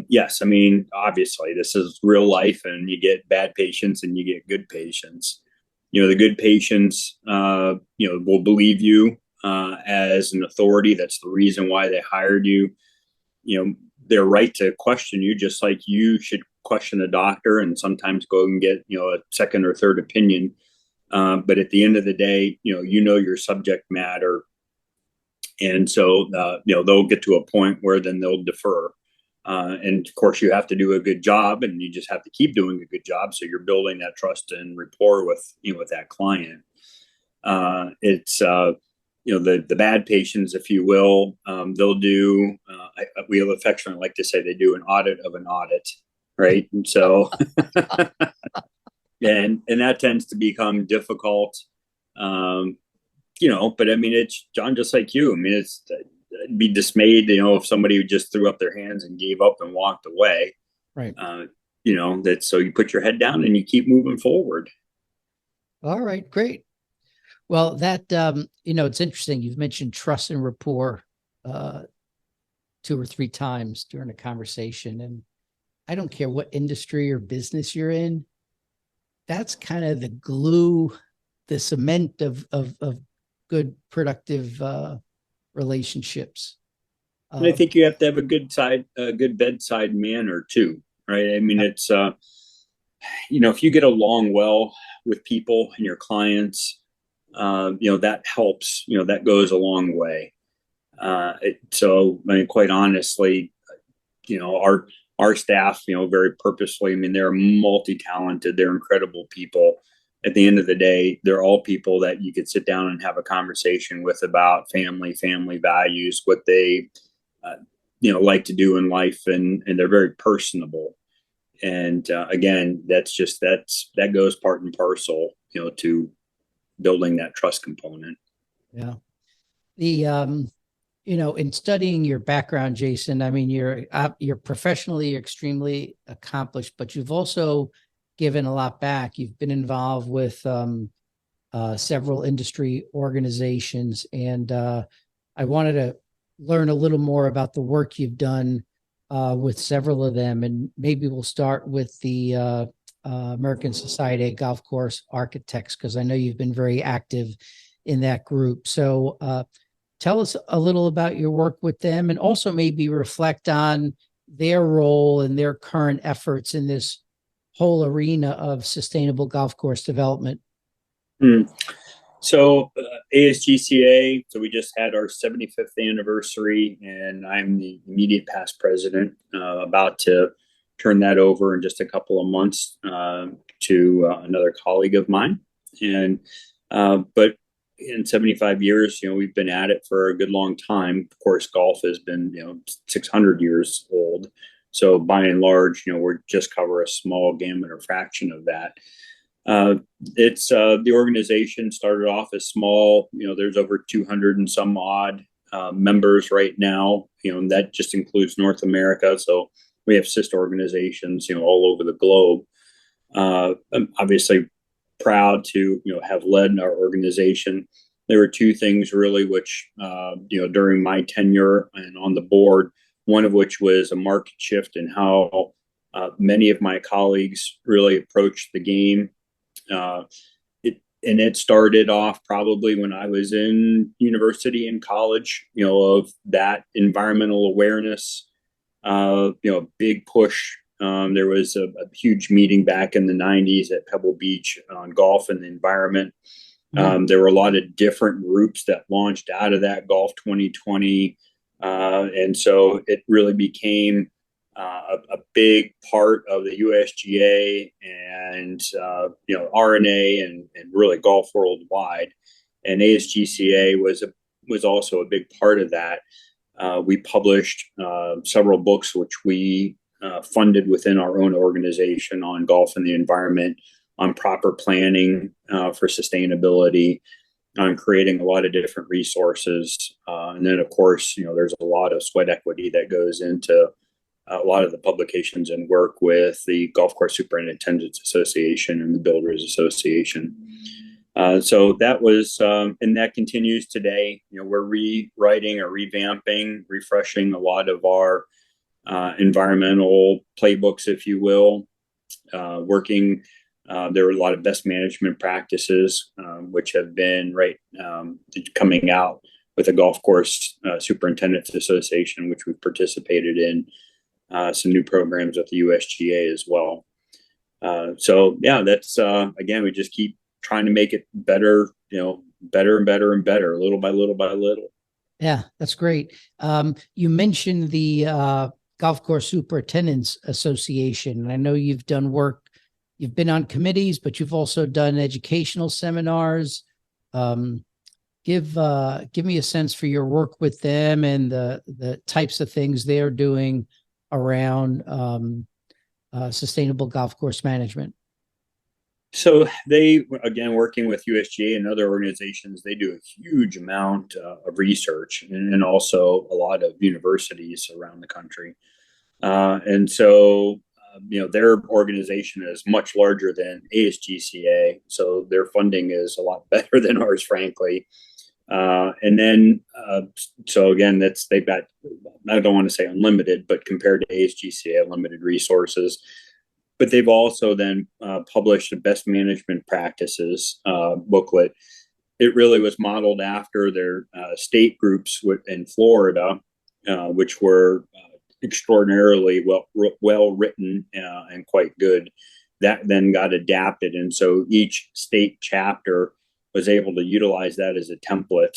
S1: Yes. I mean, obviously this is real life and you get bad patients and you get good patients. The good patients, will believe you as an authority. That's the reason why they hired you. They're right to question you, just like you should question a doctor and sometimes go and get, a second or third opinion. But at the end of the day, your subject matter. And so, they'll get to a point where then they'll defer. And of course, you have to do a good job and you just have to keep doing a good job. So you're building that trust and rapport with, with that client. It's, the bad patients, if you will, they'll do, we affectionately like to say they do an audit of an audit. Right. And so, and that tends to become difficult. But I mean, it's John, just like you. I mean, I'd be dismayed, if somebody just threw up their hands and gave up and walked away.
S2: Right.
S1: So you put your head down and you keep moving forward.
S2: All right, great. Well, that it's interesting. You've mentioned trust and rapport uh, two or three times during a conversation, and I don't care what industry or business you're in. That's kind of the glue, the cement of good, productive relationships.
S1: And I
S2: Uh,
S1: think you have to have a good bedside manner too, right? I mean,
S2: yep.
S1: it's if you get along well with people and your clients, that helps. That goes a long way. So, I mean, quite honestly, our staff, very purposefully. I mean, they're multi-talented. They're incredible people. At the end of the day, they're all people that you could sit down and have a conversation with about family values, what they, uh, like to do in life, and they're very personable. And again, that goes part and parcel, to building that trust component.
S2: Yeah. The in studying your background, Jason, I mean, you're professionally extremely accomplished, but you've also given a lot back. You've been involved with several industry organizations, and I wanted to learn a little more about the work you've done with several of them, and maybe we'll start with the American Society of Golf Course Architects because I know you've been very active in that group. So tell us a little about your work with them and also maybe reflect on their role and their current efforts in this whole arena of sustainable golf course development.
S1: Hmm. So ASGCA, so we just had our 75th anniversary, and I'm the immediate past president, about to turn that over in just a couple of months to another colleague of mine. And but in 75 years, we've been at it for a good long time. Of course, golf has been 600 years old. So by and large, we're just cover a small gamut or fraction of that. It's the organization started off as small. There's over 200 and some odd members right now. And that just includes North America. So we have sister organizations, all over the globe. I'm obviously proud to have led our organization. There were two things really, which during my tenure and on the board, one of which was a market shift in how many of my colleagues really approached the game. uh, it started off probably when I was in university and college, of that environmental awareness, big push. There was a huge meeting back in the 90s at Pebble Beach on golf and the environment.
S2: Mm.
S1: There were a lot of different groups that launched out of that Golf 2020. And so it really became a big part of the USGA and RNA and really golf worldwide. And ASGCA was also a big part of that. We published several books which we funded within our own organization on golf and the environment, on proper planning for sustainability, on creating a lot of different resources. And then, of course, there's a lot of sweat equity that goes into a lot of the publications and work with the Golf Course Superintendents Association and the Builders Association. So that was, and that continues today. We're rewriting or revamping, refreshing a lot of our environmental playbooks, if you will, working. There were a lot of best management practices, which have been coming out with the Golf Course Superintendents Association, which we've participated in some new programs with the USGA as well. So yeah, that's again, we just keep trying to make it better, better and better and better, little by little by little.
S2: Yeah, that's great. You mentioned the Golf Course Superintendents Association, and I know you've done work. You've been on committees, but you've also done educational seminars. Give me a sense for your work with them and the types of things they're doing around sustainable golf course management.
S1: So they, again, working with USGA and other organizations, they do a huge amount of research and also a lot of universities around the country. And so their organization is much larger than ASGCA, so their funding is a lot better than ours, frankly. And then, so again, they've got, I don't want to say unlimited, but compared to ASGCA, unlimited resources. But they've also then published a best management practices booklet. It really was modeled after their state groups in Florida, which were extraordinarily well written and quite good. That then got adapted, and so each state chapter was able to utilize that as a template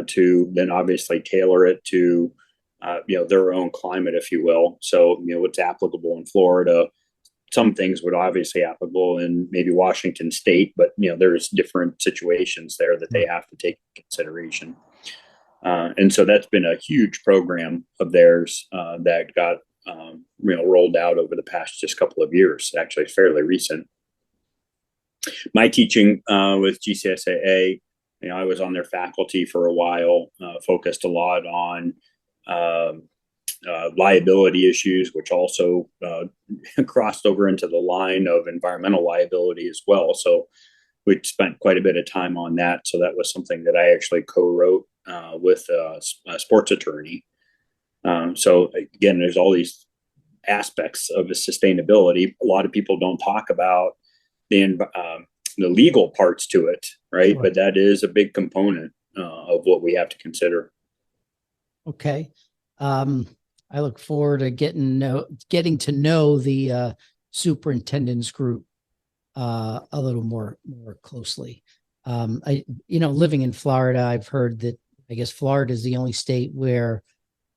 S1: to then obviously tailor it to their own climate, if you will. So what's applicable in Florida, some things would obviously applicable in maybe Washington State, but there's different situations there that they have to take into consideration. And so that's been a huge program of theirs that got rolled out over the past just couple of years. Actually, fairly recent. My teaching with GCSAA, I was on their faculty for a while, focused a lot on liability issues, which also crossed over into the line of environmental liability as well. So we spent quite a bit of time on that. So that was something that I actually co-wrote with a sports attorney. So again, there's all these aspects of the sustainability. A lot of people don't talk about the legal parts to it, right? Sure. But that is a big component of what we have to consider.
S2: Okay. I look forward to getting to know the superintendents group a little more closely. Living in Florida, I've heard that I guess Florida is the only state where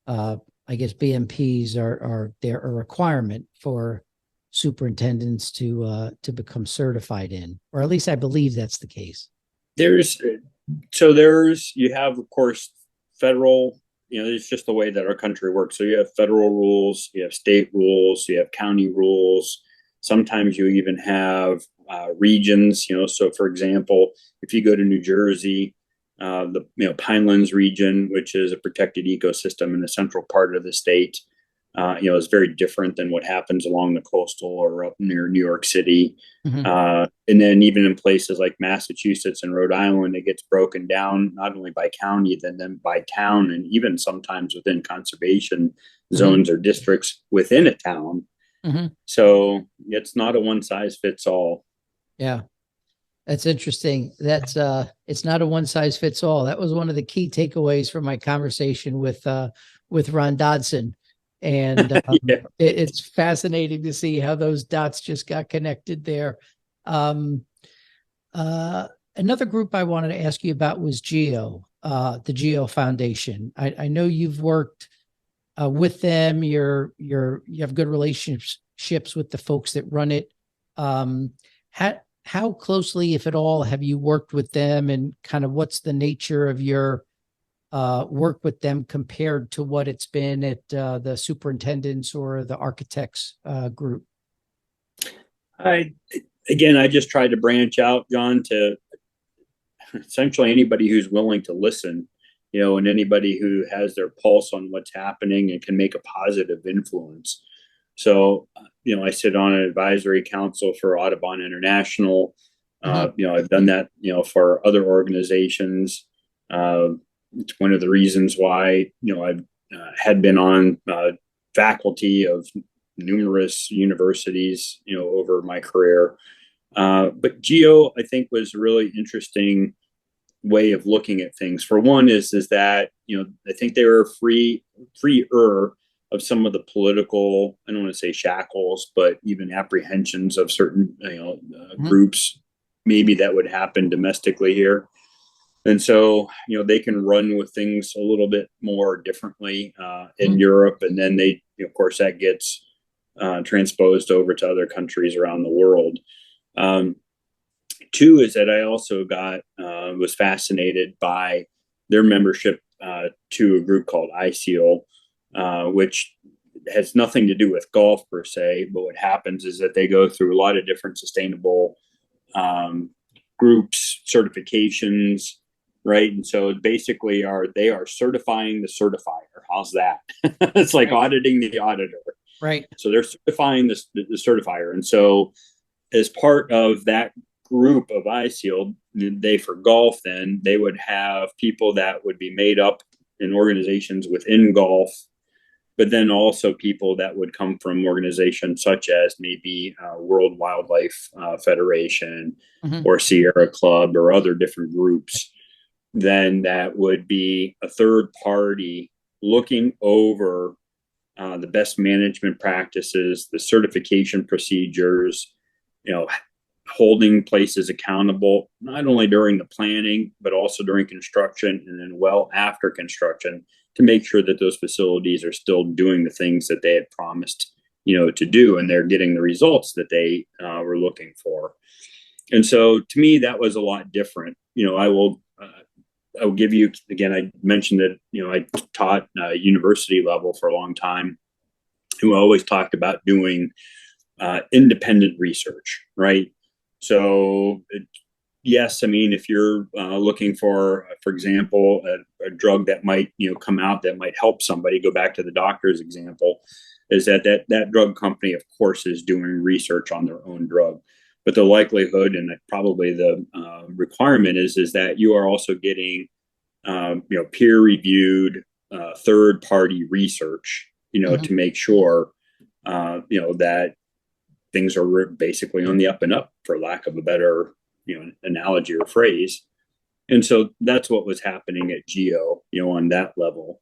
S2: I guess BMPs are there a requirement for superintendents to become certified in, or at least I believe that's the case.
S1: You have, of course, federal, it's just the way that our country works. So you have federal rules, you have state rules, you have county rules. Sometimes you even have regions, so for example, if you go to New Jersey, the Pinelands region, which is a protected ecosystem in the central part of the state, is very different than what happens along the coastal or up near New York City. Mm-hmm. And then even in places like Massachusetts and Rhode Island, it gets broken down not only by county, then by town, and even sometimes within conservation zones mm-hmm. or districts within a town. Mm-hmm. So it's not a one size fits all.
S2: Yeah. That's interesting. That's it's not a one size fits all. That was one of the key takeaways from my conversation with Ron Dodson. And yeah. It's fascinating to see how those dots just got connected there. Another group I wanted to ask you about was GEO, the GEO Foundation. I know you've worked with them. You have good relationships with the folks that run it. How closely, if at all, have you worked with them, and kind of what's the nature of your work with them compared to what it's been at the superintendents or the architects group?
S1: I just tried to branch out, John, to essentially anybody who's willing to listen, and anybody who has their pulse on what's happening and can make a positive influence. So, I sit on an advisory council for Audubon International. I've done that, for other organizations. It's one of the reasons why, I've had been on faculty of numerous universities, over my career. But GEO, I think, was a really interesting way of looking at things. For one is that, I think they were freer of some of the political, I don't want to say shackles, but even apprehensions of certain, groups, maybe that would happen domestically here. And so, they can run with things a little bit more differently in Europe. And then they, of course, that gets transposed over to other countries around the world. Two is that I also was fascinated by their membership to a group called ICEO, which has nothing to do with golf per se, but what happens is that they go through a lot of different sustainable groups, certifications, right? And so they are certifying the certifier. How's that? It's like auditing the auditor.
S2: Right.
S1: So they're certifying the certifier. And so as part of that group of ISEAL, they for golf, then they would have people that would be made up in organizations within golf, but then also people that would come from organizations such as maybe World Wildlife Federation
S2: Mhm.
S1: or Sierra Club or other different groups. Then that would be a third party looking over the best management practices, the certification procedures, you know, holding places accountable, not only during the planning, but also during construction and then well after construction to make sure that those facilities are still doing the things that they had promised, to do, and they're getting the results that they were looking for. And so to me, that was a lot different. I'll give you, again, I mentioned that, I taught university level for a long time, who always talked about doing independent research, right? So, yes, I mean, if you're looking for example, a drug that might, come out that might help somebody, go back to the doctor's example, is that drug company, of course, is doing research on their own drug. But the likelihood and probably the requirement is that you are also getting, peer reviewed third party research,
S2: Mhm.
S1: to make sure, that things are basically on the up and up, for lack of a better, analogy or phrase. And so that's what was happening at GEO, on that level,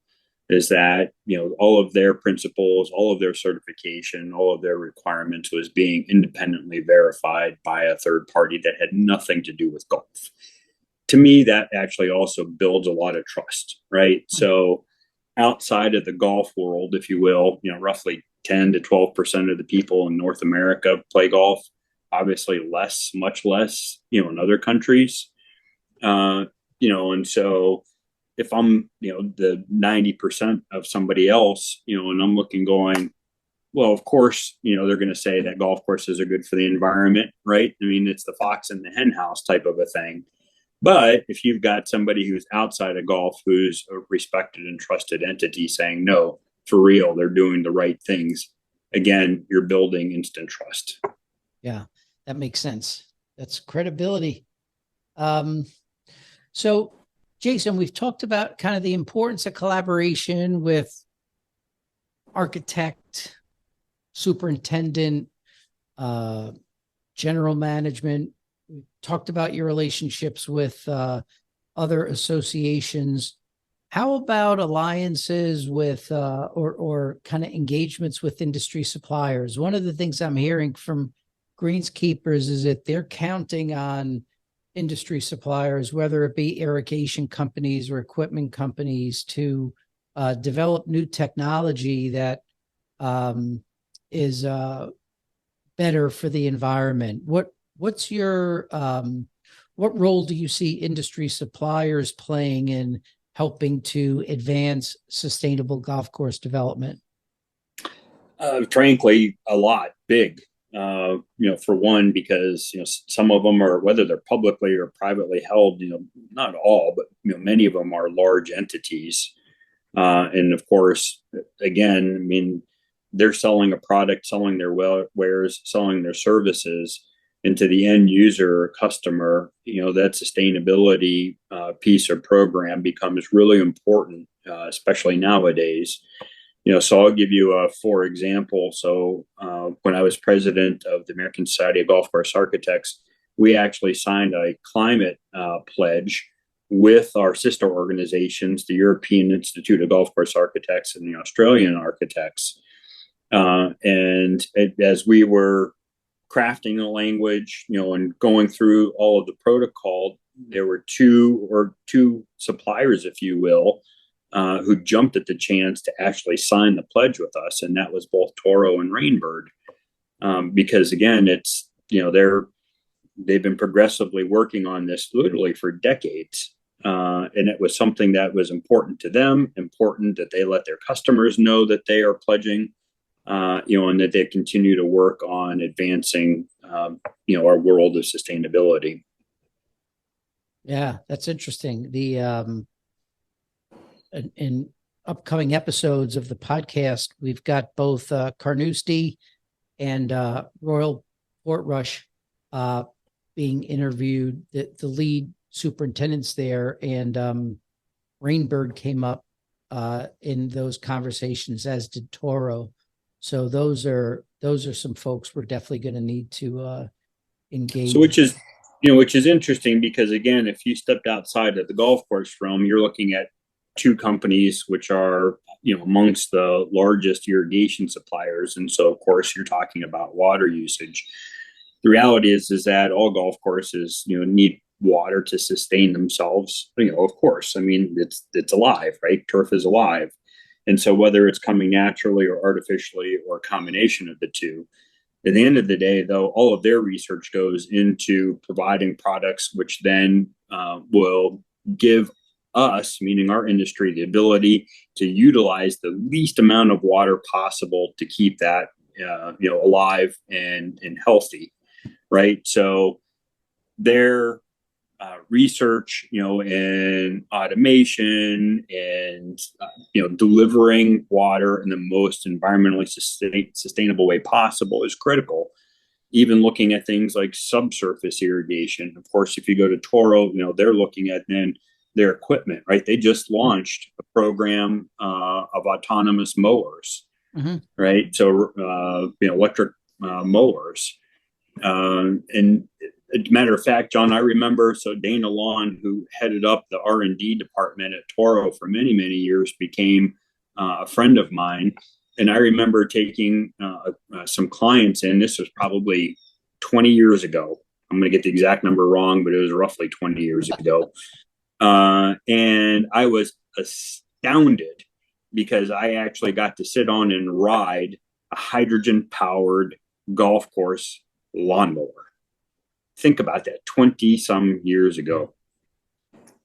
S1: is that, all of their principles, all of their certification, all of their requirements was being independently verified by a third party that had nothing to do with golf. To me, that actually also builds a lot of trust, right? So outside of the golf world, if you will, roughly 10 to 12% of the people in North America play golf. Obviously, less, much less, in other countries. Uh, and so if I'm, the 90% of somebody else, and I'm looking going, well, of course, they're going to say that golf courses are good for the environment, right? I mean, it's the fox in the hen house type of a thing. But if you've got somebody who's outside of golf, who's a respected and trusted entity saying, no, for real, they're doing the right things, again, you're building instant trust.
S2: Yeah, that makes sense. That's credibility. Um, so, Jason, we've talked about kind of the importance of collaboration with architect, superintendent, uh, general management. We talked about your relationships with other associations. How about alliances with or kind of engagements with industry suppliers? One of the things I'm hearing from greenskeepers is that they're counting on industry suppliers, whether it be irrigation companies or equipment companies, to develop new technology that um, is better for the environment. What's your what role do you see industry suppliers playing in helping to advance sustainable golf course development?
S1: Frankly, a lot, big. For one, because some of them are, whether they're publicly or privately held, not all, but many of them are large entities. And of course, again, I mean, they're selling a product, selling their wares, selling their services, and to the end user or customer, that sustainability piece or program becomes really important, especially nowadays. So I'll give you a for example. So when I was president of the American Society of Golf Course Architects, we actually signed a climate pledge with our sister organizations, the European Institute of Golf Course Architects and the Australian Architects. As we were crafting the language, and going through all of the protocol, there were two suppliers, if you will, who jumped at the chance to actually sign the pledge with us, and that was both Toro and Rainbird, because again, it's they've been progressively working on this literally for decades. And it was something that was important to them, important that they let their customers know that they are pledging, and that they continue to work on advancing, our world of sustainability.
S2: Yeah, that's interesting. The and upcoming episodes of the podcast, we've got both Carnoustie and Royal Portrush being interviewed, the lead superintendents there, and Rainbird came up in those conversations, as did Toro. So those are some folks we're definitely going to need to engage.
S1: So which is interesting, because again, if you stepped outside of the golf course realm, you're looking at two companies which are, amongst the largest irrigation suppliers, and so of course you're talking about water usage. The reality is that all golf courses, need water to sustain themselves. Of course, I mean, it's alive, right? Turf is alive. And so whether it's coming naturally or artificially or a combination of the two, at the end of the day, though, all of their research goes into providing products which then will give us, meaning our industry, the ability to utilize the least amount of water possible to keep that alive and healthy, right? So their research, in automation and delivering water in the most environmentally sustainable way possible is critical. Even looking at things like subsurface irrigation. Of course, if you go to Toro, they're looking at then their equipment, right? They just launched a program of autonomous mowers, right? So electric mowers, and as a matter of fact, John, I remember, so Dana Lawn, who headed up the R&D department at Toro for many, many years, became a friend of mine. And I remember taking some clients in. This was probably 20 years ago. I'm going to get the exact number wrong, but it was roughly 20 years ago. And I was astounded because I actually got to sit on and ride a hydrogen-powered golf course lawnmower. Think about that, 20 some years ago.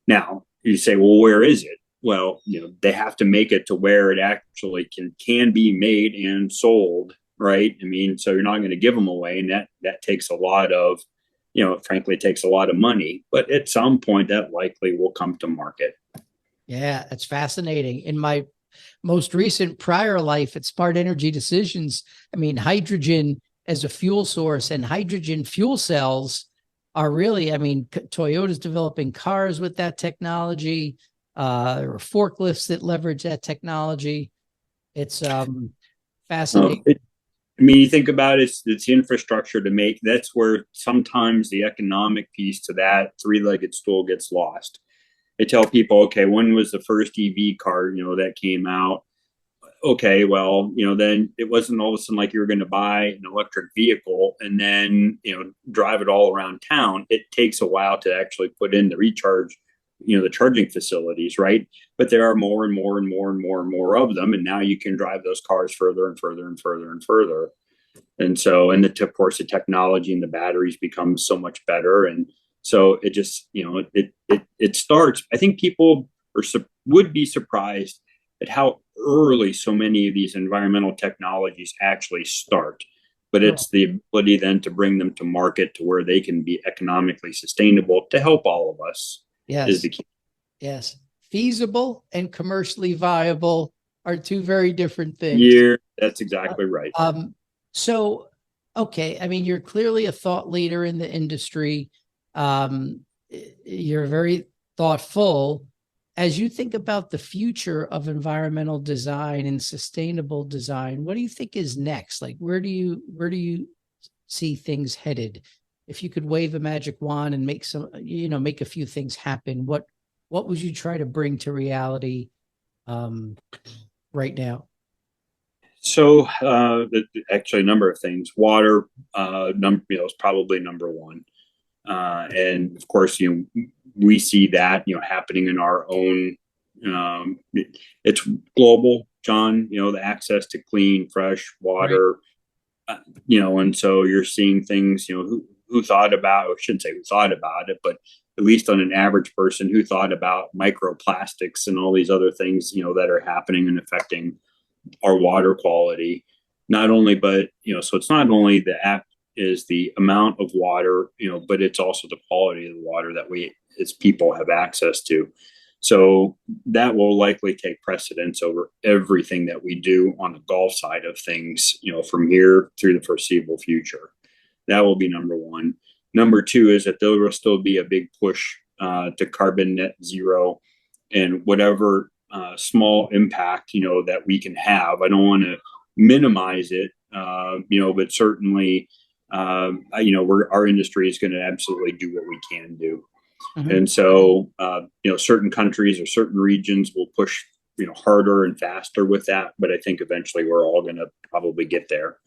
S1: Now you say, well, where is it? Well, they have to make it to where it actually can be made and sold, right? I mean, so you're not going to give them away, and that takes a lot of, frankly, it takes a lot of money. But at some point, that likely will come to market.
S2: Yeah, that's fascinating. In my most recent prior life at Smart Energy Decisions, I mean, hydrogen as a fuel source and hydrogen fuel cells are really, I mean, Toyota's developing cars with that technology. There are forklifts that leverage that technology. It's fascinating.
S1: You think about it, it's the infrastructure to make. That's where sometimes the economic piece to that three-legged stool gets lost. I tell people, okay, when was the first EV car, that came out? Okay, well, then it wasn't all of a sudden like you were going to buy an electric vehicle and then, drive it all around town. It takes a while to actually put in the recharge, the charging facilities, right? But there are more and more and more and more and more of them. And now you can drive those cars further and further and further and further. And so, and of course, the technology and the batteries become so much better. And so it just, it starts. I think people would be surprised at how early so many of these environmental technologies actually start. But it's the ability then to bring them to market to where they can be economically sustainable to help all of us.
S2: Yes.
S1: Is the key.
S2: Yes. Feasible and commercially viable are two very different things.
S1: Yeah, that's exactly right.
S2: So, okay. I mean, you're clearly a thought leader in the industry. You're very thoughtful. As you think about the future of environmental design and sustainable design, what do you think is next? Like, where do you see things headed? If you could wave a magic wand and make make a few things happen, what would you try to bring to reality right now?
S1: So, actually, a number of things. Water, is probably number one. And of course, we see that, happening in our own, it's global, John, the access to clean, fresh water, right. And so you're seeing things, who thought about, or I shouldn't say who thought about it, but at least on an average person who thought about microplastics and all these other things, that are happening and affecting our water quality. Not only, but, so it's not only the act is the amount of water, but it's also the quality of the water that we as people have access to. So that will likely take precedence over everything that we do on the golf side of things, from here through the foreseeable future. That will be number one. Number two is that there will still be a big push to carbon net zero, and whatever small impact that we can have. I don't want to minimize it, but certainly, our industry is going to absolutely do what we can do.
S2: Mhm.
S1: And so, certain countries or certain regions will push, harder and faster with that. But I think eventually we're all going to probably get there.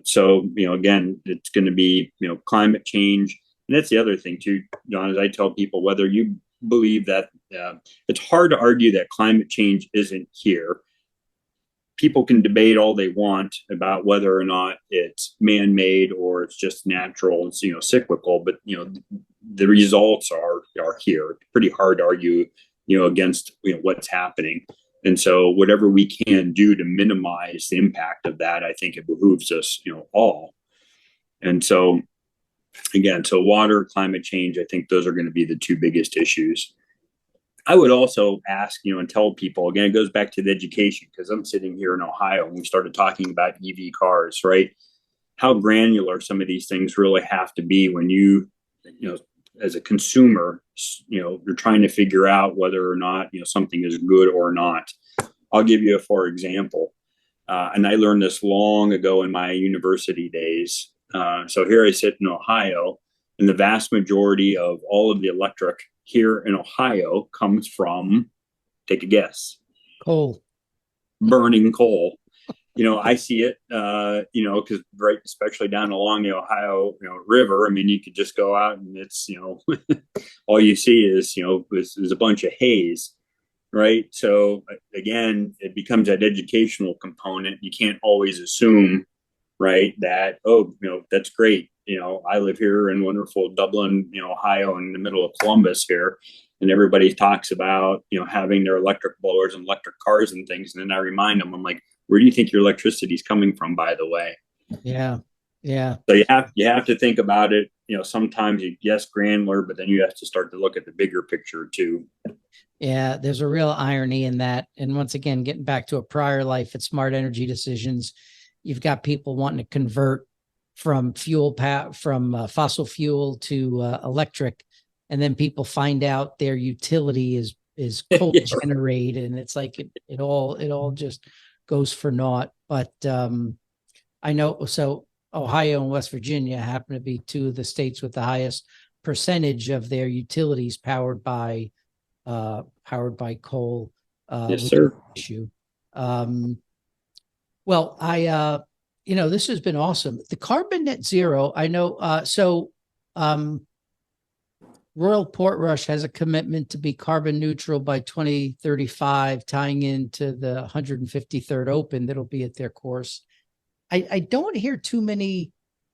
S1: So, again, it's going to be, climate change. And that's the other thing too, John, is I tell people, whether you believe that it's hard to argue that climate change isn't here. People can debate all they want about whether or not it's man-made or it's just natural and cyclical, but the results are here. It's pretty hard to argue against what's happening. And so whatever we can do to minimize the impact of that, I think it behooves us all. And so again, so water, climate change, I think those are going to be the two biggest issues. I would also ask, and tell people, again, it goes back to the education, because I'm sitting here in Ohio and we started talking about EV cars, right? How granular some of these things really have to be when as a consumer, you're trying to figure out whether or not, something is good or not. I'll give you a for example. And I learned this long ago in my university days. So here I sit in Ohio, and the vast majority of all of the electric here in Ohio comes from, take a guess,
S2: Coal.
S1: burning coal. I see it, because right, especially down along the Ohio, river. I mean, you could just go out and it's, all you see is, is a bunch of haze, right? So again, it becomes that educational component. You can't always assume, right, that, oh, that's great. I live here in wonderful Dublin, Ohio, in the middle of Columbus here, and everybody talks about, having their electric blowers and electric cars and things. And then I remind them, I'm like, where do you think your electricity is coming from, by the way?
S2: Yeah. Yeah.
S1: So you have to think about it. Sometimes yes, granular, but then you have to start to look at the bigger picture too.
S2: Yeah. There's a real irony in that. And once again, getting back to a prior life at Smart Energy Decisions, you've got people wanting to convert from fossil fuel to electric, and then people find out their utility is coal generated, and it's like it all just goes for naught. But I know, so Ohio and West Virginia happen to be two of the states with the highest percentage of their utilities powered by coal.
S1: Yes, sir.
S2: Issue. Well, this has been awesome. The carbon net zero, I know. Royal Portrush has a commitment to be carbon neutral by 2035, tying into the 153rd Open that'll be at their course. I don't hear too many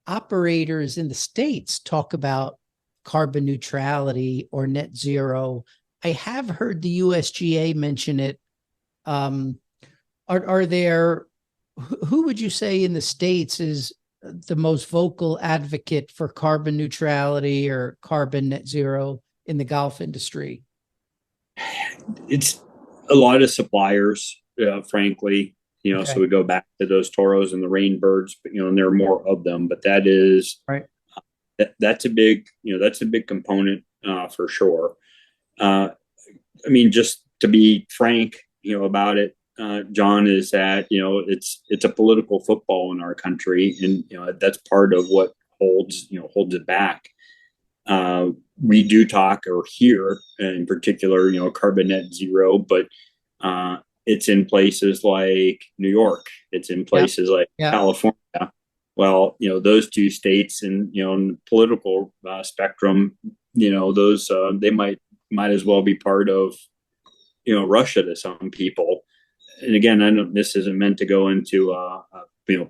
S2: operators in the States talk about carbon neutrality or net zero. I have heard the USGA mention it. Are there, who would you say in the States is the most vocal advocate for carbon neutrality or carbon net zero in the golf industry?
S1: It's a lot of suppliers, frankly.
S2: Okay.
S1: So we go back to those toros and the rainbirds, but and there are more of them. But that is
S2: right.
S1: That's a big component for sure. I mean, just to be frank, about it, John, is that it's a political football in our country, and that's part of what holds it back. We do talk or hear, in particular, carbon net zero, but it's in places like New York. It's in places like California. Well, those two states, and in the political spectrum, those they might as well be part of Russia to some people. And again, I know this isn't meant to go into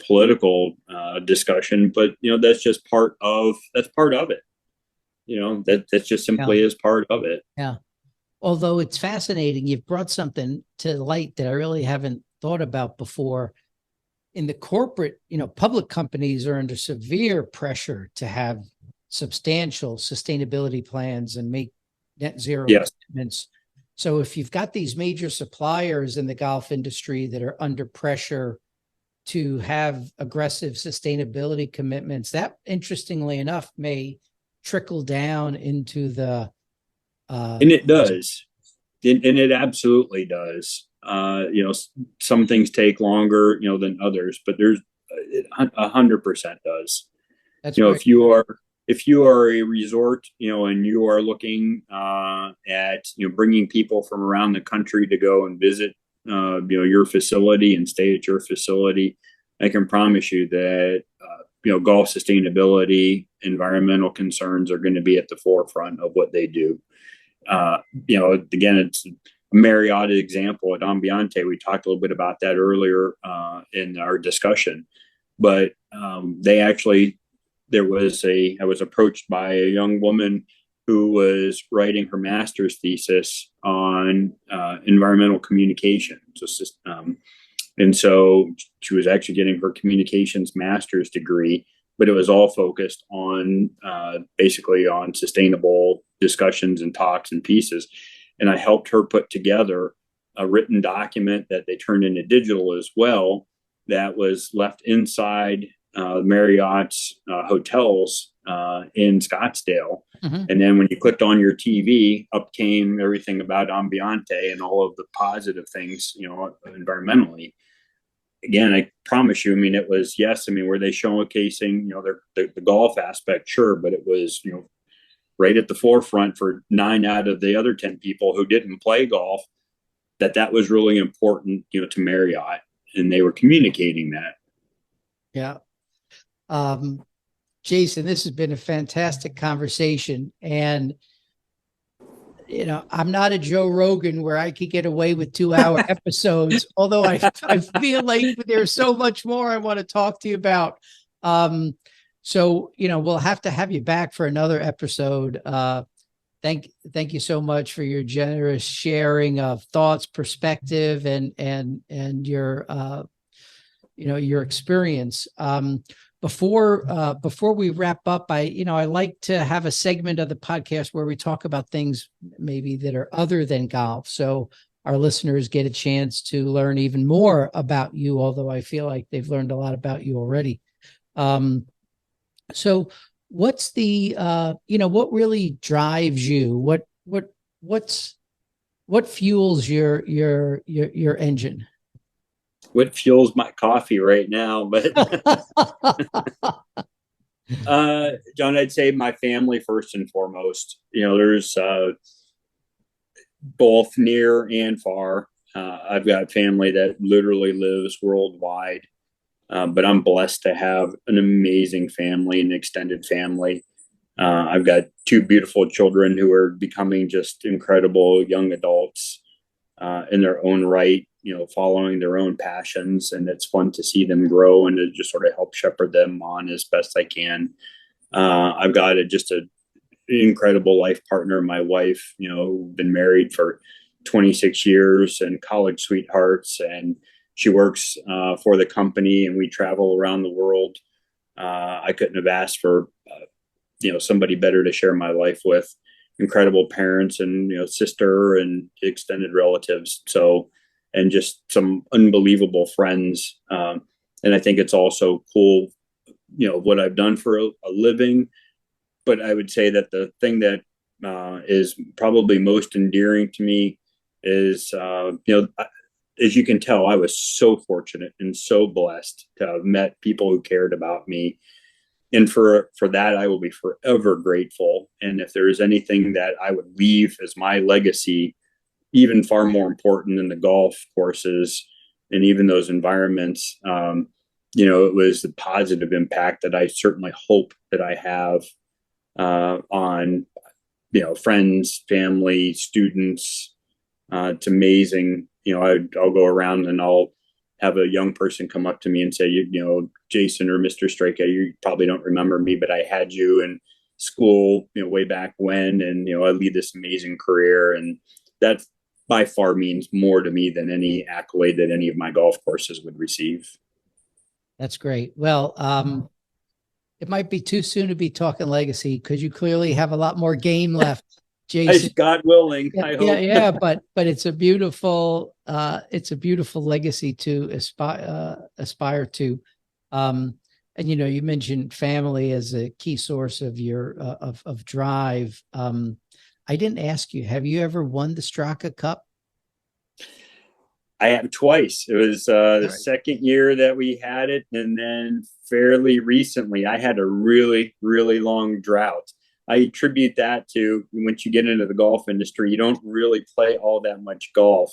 S1: political discussion, but that's just part of it. That's just simply is part of it.
S2: Yeah. Although it's fascinating, you've brought something to light that I really haven't thought about before. In the corporate, public companies are under severe pressure to have substantial sustainability plans and make net zero commitments. So if you've got these major suppliers in the golf industry that are under pressure to have aggressive sustainability commitments, that interestingly enough may trickle down into the
S1: and it does, and it absolutely does. Some things take longer, than others, but there's 100% does.
S2: That's great.
S1: If you are a resort, and you are looking at bringing people from around the country to go and visit your facility and stay at your facility, I can promise you that golf sustainability, environmental concerns are going to be at the forefront of what they do. Again, it's a Marriott example at Ambiente. We talked a little bit about that earlier in our discussion, but I was approached by a young woman who was writing her master's thesis on environmental communication. And so she was actually getting her communications master's degree, but it was all focused on basically on sustainable discussions and talks and pieces. And I helped her put together a written document that they turned into digital as well, that was left inside Marriott's hotels in Scottsdale.
S2: Mm-hmm.
S1: And then when you clicked on your TV, up came everything about Ambiente and all of the positive things, environmentally. Again, I promise you, it was, yes, were they showcasing, the golf aspect? Sure. But it was, right at the forefront for 9 out of the other 10 people who didn't play golf, that was really important, to Marriott, and they were communicating that.
S2: Yeah. Jason, this has been a fantastic conversation, and I'm not a Joe Rogan where I could get away with 2-hour episodes, although I feel like there's so much more I want to talk to you about. So, we'll have to have you back for another episode. Thank you so much for your generous sharing of thoughts, perspective, and your your experience. Before we wrap up, I like to have a segment of the podcast where we talk about things maybe that are other than golf, so our listeners get a chance to learn even more about you, although I feel like they've learned a lot about you already. So what's the what really drives you? What fuels your engine?
S1: What fuels my coffee right now? But John, I'd say my family first and foremost. There's both near and far. I've got family that literally lives worldwide, but I'm blessed to have an amazing family, an extended family. I've got 2 beautiful children who are becoming just incredible young adults in their own right, following their own passions. And it's fun to see them grow and to just sort of help shepherd them on as best I can. I've got just an incredible life partner, my wife, been married for 26 years and college sweethearts. And she works for the company, and we travel around the world. I couldn't have asked for, somebody better to share my life with. Incredible parents and, sister and extended relatives. So, and just some unbelievable friends. And I think it's also cool, what I've done for a living. But I would say that the thing that is probably most endearing to me is, as you can tell, I was so fortunate and so blessed to have met people who cared about me. And for that, I will be forever grateful. And if there is anything that I would leave as my legacy, even far more important than the golf courses and even those environments, it was the positive impact that I certainly hope that I have on, friends, family, students. It's amazing. I'll go around and I'll have a young person come up to me and say, Jason or Mr. Straka, you probably don't remember me, but I had you in school, way back when, and, I lead this amazing career. And that by far means more to me than any accolade that any of my golf courses would receive.
S2: That's great. Well, it might be too soon to be talking legacy, because you clearly have a lot more game left Jason.
S1: God willing,
S2: Yeah,
S1: I
S2: yeah,
S1: hope.
S2: yeah. But it's a beautiful legacy to aspire to. And you mentioned family as a key source of your of drive. I didn't ask you, have you ever won the Straka Cup?
S1: I have twice. It was
S2: All
S1: the
S2: right.
S1: second year that we had it, and then fairly recently, I had a really, really long drought. I attribute that to once you get into the golf industry, you don't really play all that much golf.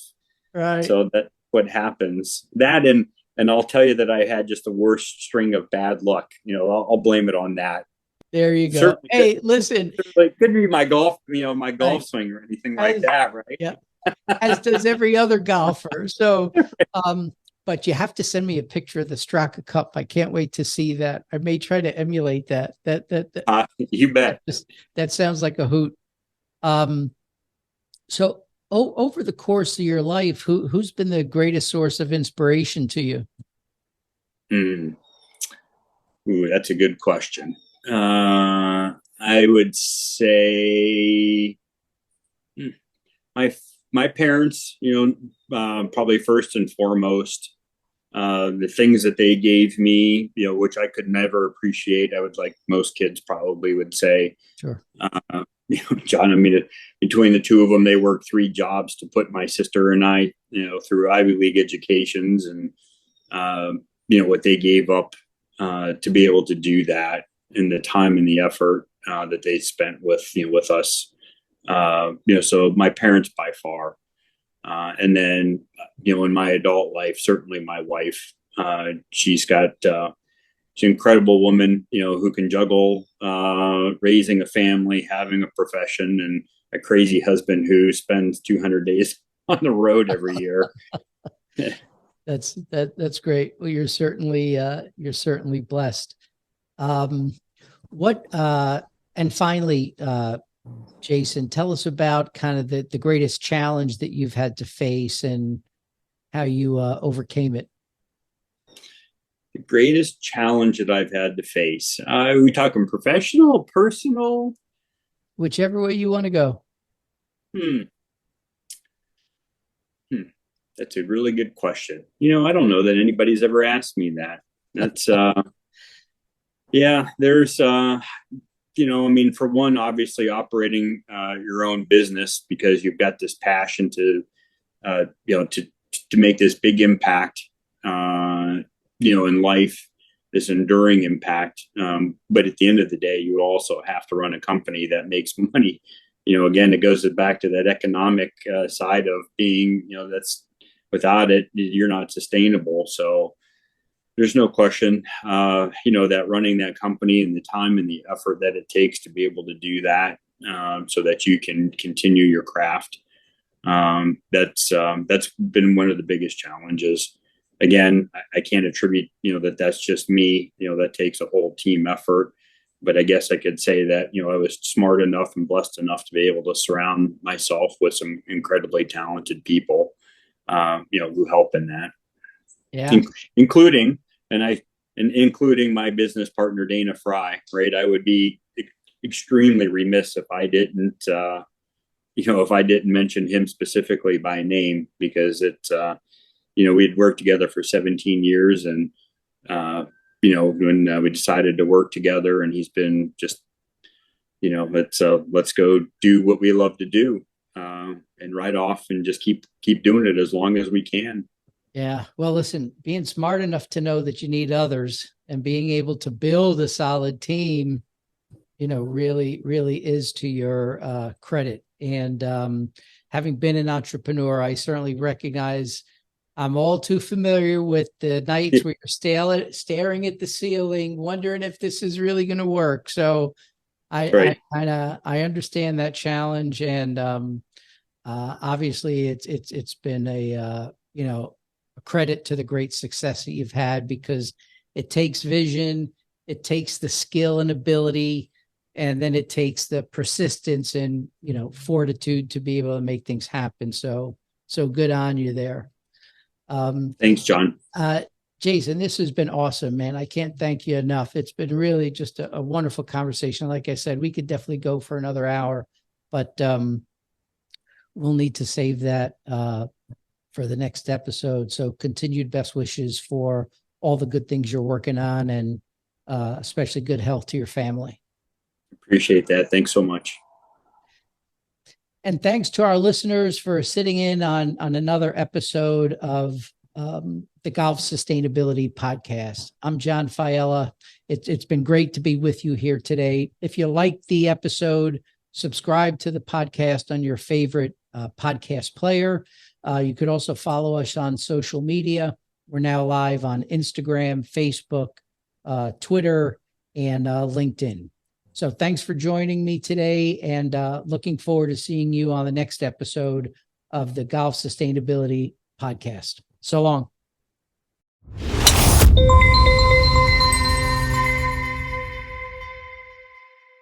S2: Right.
S1: So that's what happens. That and I'll tell you that I had just the worst string of bad luck. I'll blame it on that.
S2: There you go.
S1: Certainly,
S2: Hey, listen,
S1: couldn't be my golf, my golf
S2: right,
S1: swing or anything like
S2: as
S1: that, right?
S2: yeah, as does every other golfer. So, but you have to send me a picture of the Straka Cup. I can't wait to see that. I may try to emulate that.
S1: You bet.
S2: That sounds like a hoot. Um, so over the course of your life, who's been the greatest source of inspiration to you?
S1: Hmm. Ooh, that's a good question. I would say hmm, my my parents. Probably first and foremost. The things that they gave me, which I could never appreciate. I would like most kids probably would say,
S2: Sure.
S1: John. I mean, between the two of them, they worked 3 jobs to put my sister and I, through Ivy League educations, and what they gave up to be able to do that, and the time and the effort that they spent with us. So my parents by far. And then, in my adult life, certainly my wife, she's an incredible woman, who can juggle raising a family, having a profession, and a crazy husband who spends 200 days on the road every year.
S2: That's great. Well, you're certainly blessed. Um, what and finally, Jason, tell us about kind of the greatest challenge that you've had to face and how you overcame it.
S1: The greatest challenge that I've had to face. Are we talking professional, personal?
S2: Whichever way you want to go.
S1: Hmm. Hmm. That's a really good question. I don't know that anybody's ever asked me that. That's yeah, there's I mean, for one, obviously operating your own business because you've got this passion to to make this big impact in life, this enduring impact. But at the end of the day, you also have to run a company that makes money. Again, it goes back to that economic side of being, that's without it, you're not sustainable. So there's no question, that running that company and the time and the effort that it takes to be able to do that, so that you can continue your craft. That's been one of the biggest challenges. Again, I can't attribute, that's just me. That takes a whole team effort. But I guess I could say that, I was smart enough and blessed enough to be able to surround myself with some incredibly talented people, who help in that,
S2: Yeah.
S1: including, including my business partner, Dana Fry, right? I would be extremely remiss if I didn't, if I didn't mention him specifically by name, because we'd worked together for 17 years, and when we decided to work together, and he's been just, let's go do what we love to do, and ride off and just keep doing it as long as we can.
S2: Yeah. Well, listen, being smart enough to know that you need others and being able to build a solid team, really, really is to your credit. And having been an entrepreneur, I certainly recognize I'm all too familiar with the nights where you're staring at the ceiling, wondering if this is really going to work. So
S1: Right.
S2: I understand that challenge, and obviously it's been a credit to the great success that you've had, because it takes vision, it takes the skill and ability, and then it takes the persistence and fortitude to be able to make things happen. So good on you there.
S1: Thanks, John.
S2: Jason, this has been awesome, man. I can't thank you enough. It's been really just a wonderful conversation. Like I said, we could definitely go for another hour. but we'll need to save that for the next episode. So continued best wishes for all the good things you're working on, and especially good health to your family.
S1: Appreciate that. Thanks so much.
S2: And thanks to our listeners for sitting in on another episode of the Golf Sustainability Podcast. I'm John Failla. It's been great to be with you here today. If you like the episode, subscribe to the podcast on your favorite podcast player. You could also follow us on social media. We're now live on Instagram, Facebook, Twitter, and LinkedIn. So thanks for joining me today, and looking forward to seeing you on the next episode of the Golf Sustainability Podcast. So long.